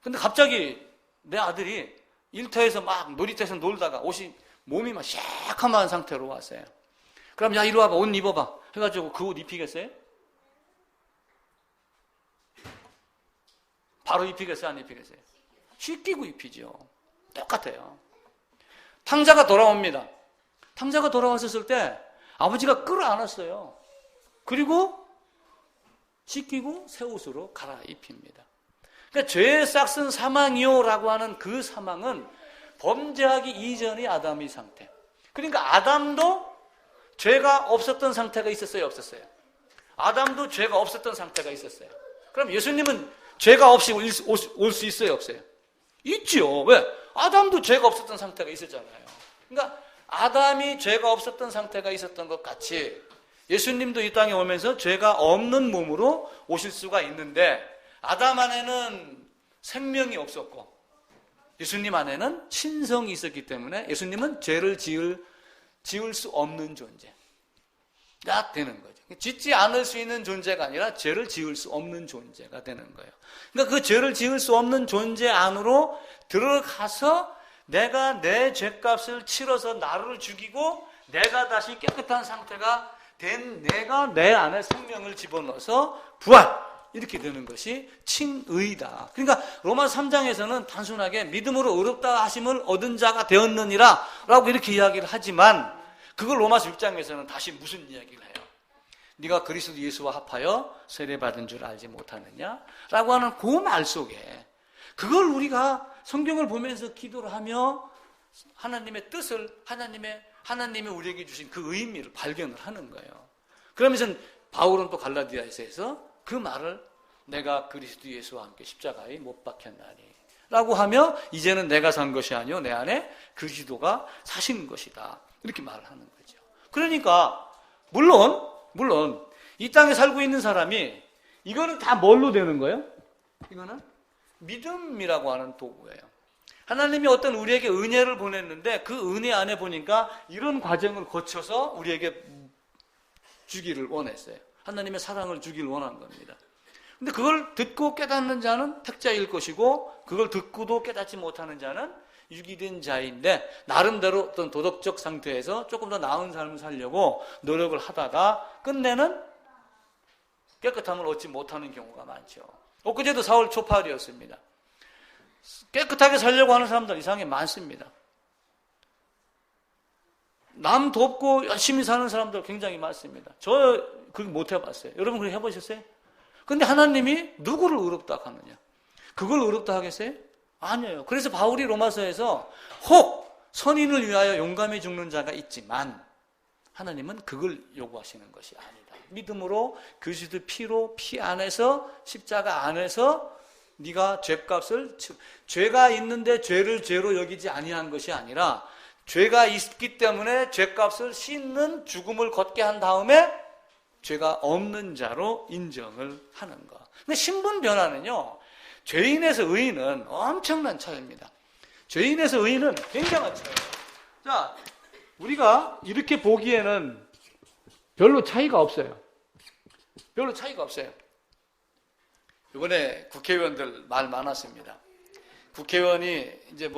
근데 갑자기 내 아들이 일터에서 막 놀이터에서 놀다가 몸이 막 새카만 상태로 왔어요. 그럼 야 이리 와봐, 옷 입어봐 해가지고 그 옷 입히겠어요? 바로 입히겠어요? 안 입히겠어요? 씻기고 입히죠. 똑같아요. 탕자가 돌아옵니다. 탕자가 돌아왔을 때 아버지가 끌어안았어요. 그리고 씻기고 새 옷으로 갈아입힙니다. 그러니까 죄의 싹슨 사망이요라고 하는 그 사망은 범죄하기 이전의 아담의 상태. 그러니까 아담도 죄가 없었던 상태가 있었어요? 없었어요? 아담도 죄가 없었던 상태가 있었어요. 그럼 예수님은 죄가 없이 올 수 있어요? 없어요? 있죠. 왜? 아담도 죄가 없었던 상태가 있었잖아요. 그러니까 아담이 죄가 없었던 상태가 있었던 것 같이 예수님도 이 땅에 오면서 죄가 없는 몸으로 오실 수가 있는데 아담 안에는 생명이 없었고 예수님 안에는 신성이 있었기 때문에 예수님은 죄를 지을 수 없는 존재가 되는 거죠. 짓지 않을 수 있는 존재가 아니라 죄를 지을 수 없는 존재가 되는 거예요. 그러니까 그 죄를 지을 수 없는 존재 안으로 들어가서 내가 내 죄값을 치러서 나를 죽이고 내가 다시 깨끗한 상태가 된 내가 내 안에 생명을 집어넣어서 부활! 이렇게 되는 것이 칭의다. 그러니까 로마서 3장에서는 단순하게 믿음으로 의롭다 하심을 얻은 자가 되었느니라 라고 이렇게 이야기를 하지만 그걸 로마서 6장에서는 다시 무슨 이야기를 해요? 네가 그리스도 예수와 합하여 세례받은 줄 알지 못하느냐? 라고 하는 그 말 속에 그걸 우리가 성경을 보면서 기도를 하며 하나님의 뜻을, 하나님이 우리에게 주신 그 의미를 발견을 하는 거예요. 그러면서 바울은 또 갈라디아서에서 그 말을 내가 그리스도 예수와 함께 십자가에 못 박혔나니 라고 하며 이제는 내가 산 것이 아니요 내 안에 그리스도가 사신 것이다. 이렇게 말을 하는 거죠. 그러니까 물론 이 땅에 살고 있는 사람이 이거는 다 뭘로 되는 거예요? 이거는 믿음이라고 하는 도구예요. 하나님이 어떤 우리에게 은혜를 보냈는데 그 은혜 안에 보니까 이런 과정을 거쳐서 우리에게 주기를 원했어요. 하나님의 사랑을 주기를 원한 겁니다. 근데 그걸 듣고 깨닫는 자는 택자일 것이고 그걸 듣고도 깨닫지 못하는 자는 유기된 자인데 나름대로 어떤 도덕적 상태에서 조금 더 나은 삶을 살려고 노력을 하다가 끝내는 깨끗함을 얻지 못하는 경우가 많죠. 엊그제도 4월 초팔이었습니다. 깨끗하게 살려고 하는 사람들 이상하게 많습니다. 남 돕고 열심히 사는 사람들 굉장히 많습니다. 저 그거 못 해봤어요. 여러분 그거 해보셨어요? 근데 하나님이 누구를 의롭다 하느냐? 그걸 의롭다 하겠어요? 아니에요. 그래서 바울이 로마서에서 혹 선인을 위하여 용감히 죽는 자가 있지만 하나님은 그걸 요구하시는 것이 아니다. 믿음으로 그리스도 피로 피 안에서 십자가 안에서 네가 죄값을 죄가 있는데 죄를 죄로 여기지 아니한 것이 아니라 죄가 있기 때문에 죄값을 씻는 죽음을 걷게 한 다음에 죄가 없는 자로 인정을 하는 것. 근데 신분 변화는요, 죄인에서 의인은 엄청난 차이입니다. 죄인에서 의인은 굉장한 차이예요. 자, 우리가 이렇게 보기에는 별로 차이가 없어요. 별로 차이가 없어요. 이번에 국회의원들 말 많았습니다. 국회의원이 이제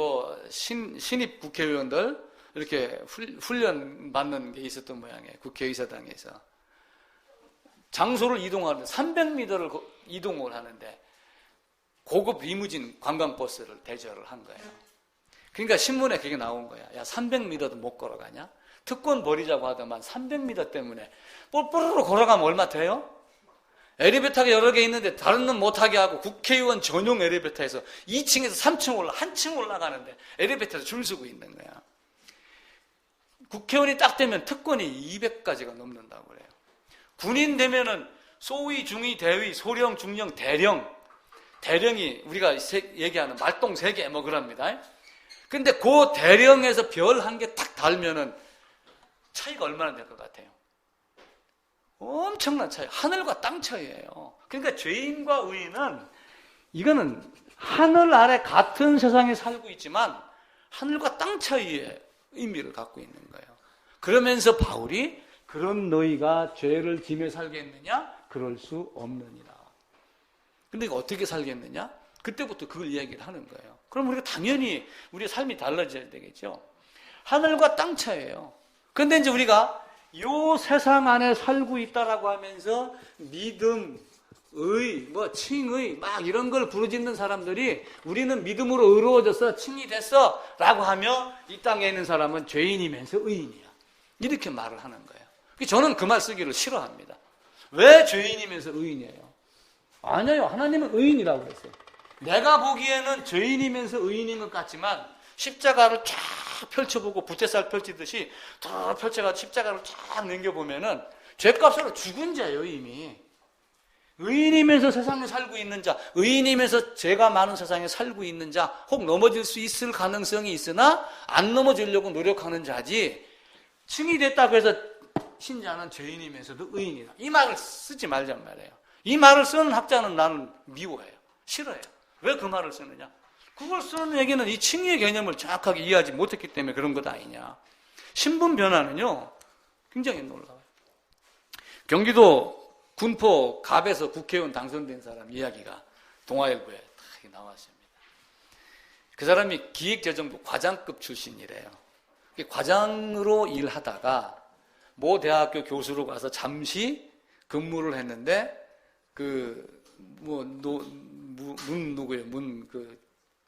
신입 국회의원들 이렇게 훈련 받는 게 있었던 모양이에요. 국회의사당에서. 장소를 이동하는데 300m를 이동을 하는데 고급 리무진 관광버스를 대절을 한 거예요. 그러니까 신문에 그게 나온 거야. 야, 300m도 못 걸어가냐? 특권 버리자고 하더만 300m 때문에 뿔뿔으로 걸어가면 얼마 돼요? 엘리베이터가 여러 개 있는데 다른 놈 못하게 하고 국회의원 전용 엘리베이터에서 2층에서 3층 한층 올라가는데 엘리베이터에서 줄 서고 있는 거야. 국회의원이 딱 되면 특권이 200가지가 넘는다고 그래요. 군인 되면은 소위, 중위, 대위, 소령, 중령, 대령이 우리가 얘기하는 말똥 3개 뭐 그럽니다. 근데 그 대령에서 별 한 개 딱 달면은 차이가 얼마나 될 것 같아요? 엄청난 차이, 하늘과 땅 차이예요. 그러니까 죄인과 의인은 이거는 하늘 아래 같은 세상에 살고 있지만 하늘과 땅 차이의 의미를 갖고 있는 거예요. 그러면서 바울이 그런 너희가 죄를 지며 살겠느냐? 그럴 수 없느니라. 근데 어떻게 살겠느냐? 그때부터 그걸 이야기를 하는 거예요. 그럼 우리가 당연히 우리의 삶이 달라져야 되겠죠. 하늘과 땅 차이예요. 그런데 이제 우리가 이 세상 안에 살고 있다라고 하면서 믿음, 의, 칭의, 막 이런 걸 부르짖는 사람들이 우리는 믿음으로 의로워졌어, 칭이 됐어 라고 하며 이 땅에 있는 사람은 죄인이면서 의인이야. 이렇게 말을 하는 거예요. 저는 그 말 쓰기를 싫어합니다. 왜 죄인이면서 의인이에요? 아니에요. 하나님은 의인이라고 그랬어요. 내가 보기에는 죄인이면서 의인인 것 같지만 십자가를 쫙 펼쳐보고 부채살 펼치듯이 더 펼쳐가지고 십자가를 쫙 넘겨보면은 죄값으로 죽은 자예요, 이미. 의인이면서 세상에 살고 있는 자, 의인이면서 죄가 많은 세상에 살고 있는 자, 혹 넘어질 수 있을 가능성이 있으나 안 넘어지려고 노력하는 자지, 칭이 됐다고 해서 신자는 죄인이면서도 의인이다. 이 말을 쓰지 말란 말이에요. 이 말을 쓰는 학자는 나는 미워해요. 싫어해요. 왜 그 말을 쓰느냐? 그걸 쓰는 얘기는 이 칭의의 개념을 정확하게 이해하지 못했기 때문에 그런 것 아니냐. 신분 변화는요, 굉장히 놀라워요. 경기도 군포 갑에서 국회의원 당선된 사람 이야기가 동아일보에 딱 나왔습니다. 그 사람이 기획재정부 과장급 출신이래요. 과장으로 일하다가 모 대학교 교수로 가서 잠시 근무를 했는데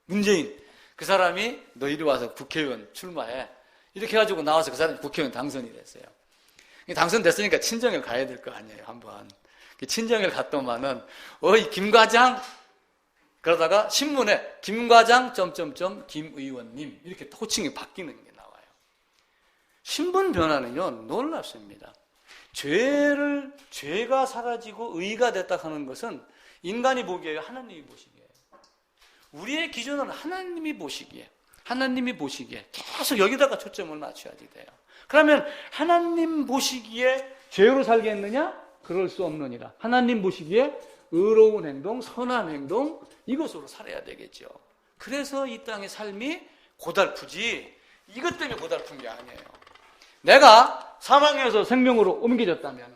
문재인 그 사람이 너 이리 와서 국회의원 출마해 이렇게 해가지고 나와서 그 사람이 국회의원 당선이 됐어요. 당선됐으니까 친정에 가야 될 거 아니에요. 한번 친정에 갔더만은 어이 김 과장 그러다가 신문에 김과장 점점점 김의원님 이렇게 호칭이 바뀌는 게 나와요. 신분 변화는요 놀랍습니다. 죄가 사라지고 의가 됐다 하는 것은 인간이 보기에요, 하나님이 보시기에. 우리의 기준은 하나님이 보시기에 계속 여기다가 초점을 맞춰야지 돼요. 그러면 하나님 보시기에 죄로 살겠느냐? 그럴 수 없느니라. 하나님 보시기에 의로운 행동, 선한 행동, 이것으로 살아야 되겠죠. 그래서 이 땅의 삶이 고달프지, 이것 때문에 고달픈 게 아니에요. 내가 사망에서 생명으로 옮겨졌다면,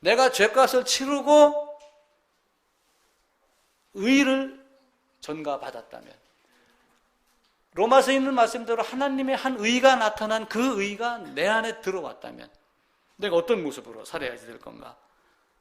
내가 죄값을 치르고 의를 전가받았다면, 로마서에 있는 말씀대로 하나님의 한 의가 나타난 그 의가 내 안에 들어왔다면 내가 어떤 모습으로 살아야지 될 건가?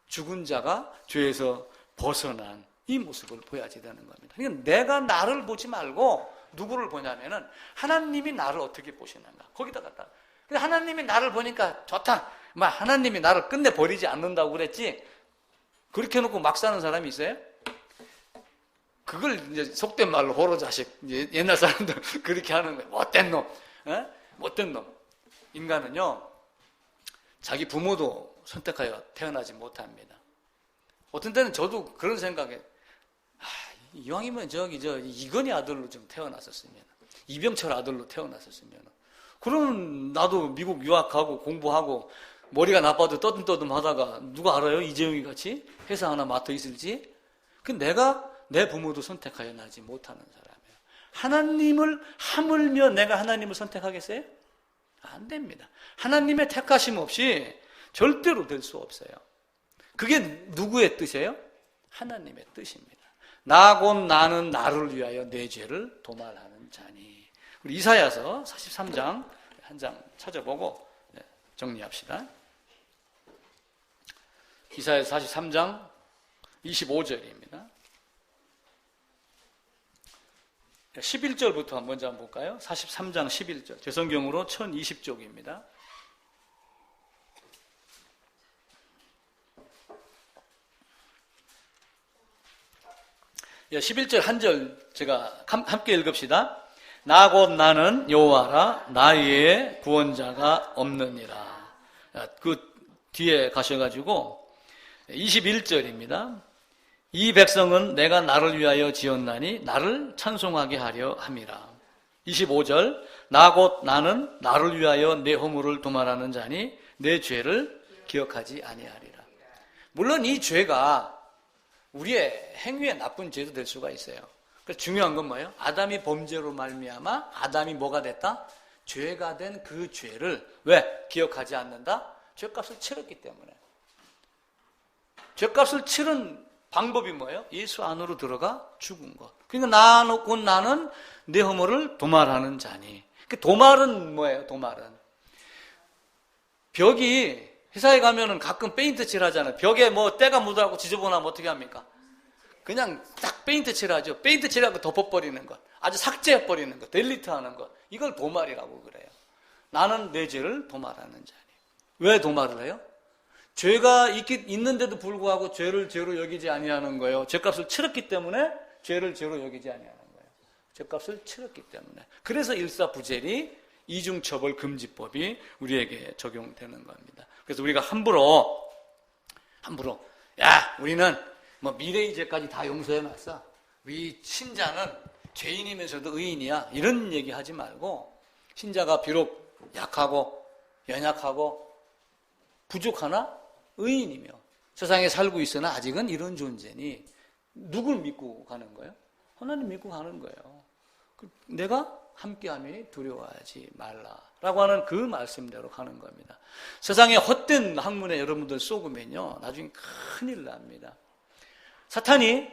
죽은 자가 죄에서 벗어난 이 모습을 보여야지 되는 겁니다. 그러니까 내가 나를 보지 말고 누구를 보냐면은 하나님이 나를 어떻게 보시는가? 거기다 갖다. 하나님이 나를 보니까 좋다. 하나님이 나를 끝내 버리지 않는다고 그랬지. 그렇게 해놓고 막 사는 사람이 있어요? 그걸 이제 속된 말로 호로 자식, 이제 옛날 사람들 그렇게 하는 거예요. 못된 놈, 못된 놈. 인간은요, 자기 부모도 선택하여 태어나지 못합니다. 어떤 때는 저도 그런 생각에, 이왕이면 이건희 아들로 좀 태어났었으면, 이병철 아들로 태어났었으면, 그러면 나도 미국 유학하고 공부하고 머리가 나빠도 떠듬떠듬 하다가 누가 알아요? 이재용이 같이 회사 하나 맡아 있을지? 내가 내 부모도 선택하여 나지 못하는 사람이에요. 하나님을 하물며 내가 하나님을 선택하겠어요? 안 됩니다. 하나님의 택하심 없이 절대로 될 수 없어요. 그게 누구의 뜻이에요? 하나님의 뜻입니다. 나 곧 나는 나를 위하여 내 죄를 도말하는 자니. 우리 이사야서 43장 한 장 찾아보고 정리합시다. 이사야서 43장 25절입니다. 11절부터 먼저 한번 볼까요? 43장 11절. 제 성경으로 1020쪽입니다. 11절 한 절 제가 함께 읽읍시다. 나 곧 나는 여호와라, 나 외에 구원자가 없느니라. 그 뒤에 가셔가지고 21절입니다. 이 백성은 내가 나를 위하여 지었나니 나를 찬송하게 하려 함이라. 25절 나 곧 나는 나를 위하여 내 허물을 도말하는 자니 내 죄를 기억하지 아니하리라. 물론 이 죄가 우리의 행위의 나쁜 죄도 될 수가 있어요. 그래서 중요한 건 뭐예요? 아담이 범죄로 말미암아 아담이 뭐가 됐다? 죄가 된 그 죄를 왜 기억하지 않는다? 죄값을 치렀기 때문에. 죄값을 치른 방법이 뭐예요? 예수 안으로 들어가 죽은 것. 그러니까 곧 나는 내 허물을 도말하는 자니. 도말은 뭐예요? 도말은 벽이 회사에 가면은 가끔 페인트 칠하잖아요. 벽에 뭐 때가 묻어가고 지저분하면 어떻게 합니까? 그냥 딱 페인트 칠하죠. 페인트 칠하고 덮어버리는 것, 아주 삭제해버리는 것, 델리트하는 것, 이걸 도말이라고 그래요. 나는 내 죄를 도말하는 자니. 왜 도말을 해요? 죄가 있는데도 불구하고 죄를 죄로 여기지 아니하는 거예요. 죄값을 치렀기 때문에 죄를 죄로 여기지 아니하는 거예요. 죄값을 치렀기 때문에. 그래서 일사부재리 이중처벌 금지법이 우리에게 적용되는 겁니다. 그래서 우리가 함부로 우리는 뭐 미래의 죄까지 다 용서해놨어, 우리 신자는 죄인이면서도 의인이야, 이런 얘기 하지 말고, 신자가 비록 약하고 연약하고 부족하나 의인이며 세상에 살고 있으나 아직은 이런 존재니 누굴 믿고 가는 거예요? 하나님 믿고 가는 거예요. 내가 함께함이 두려워하지 말라라고 하는 그 말씀대로 가는 겁니다. 세상에 헛된 학문에 여러분들 쏘으면요 나중에 큰일 납니다. 사탄이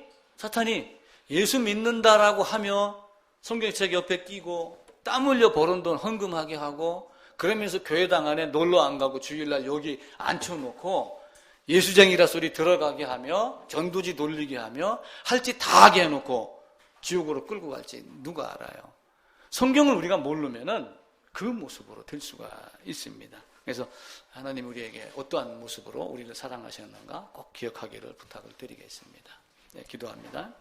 예수 믿는다라고 하며 성경책 옆에 끼고 땀 흘려 벌은 돈 헌금하게 하고 그러면서 교회당 안에 놀러 안 가고 주일날 여기 앉혀놓고 예수쟁이라 소리 들어가게 하며 전도지 돌리게 하며 할 짓 다 하게 해놓고 지옥으로 끌고 갈지 누가 알아요? 성경을 우리가 모르면은 그 모습으로 될 수가 있습니다. 그래서 하나님 우리에게 어떠한 모습으로 우리를 사랑하셨는가 꼭 기억하기를 부탁을 드리겠습니다. 네, 기도합니다.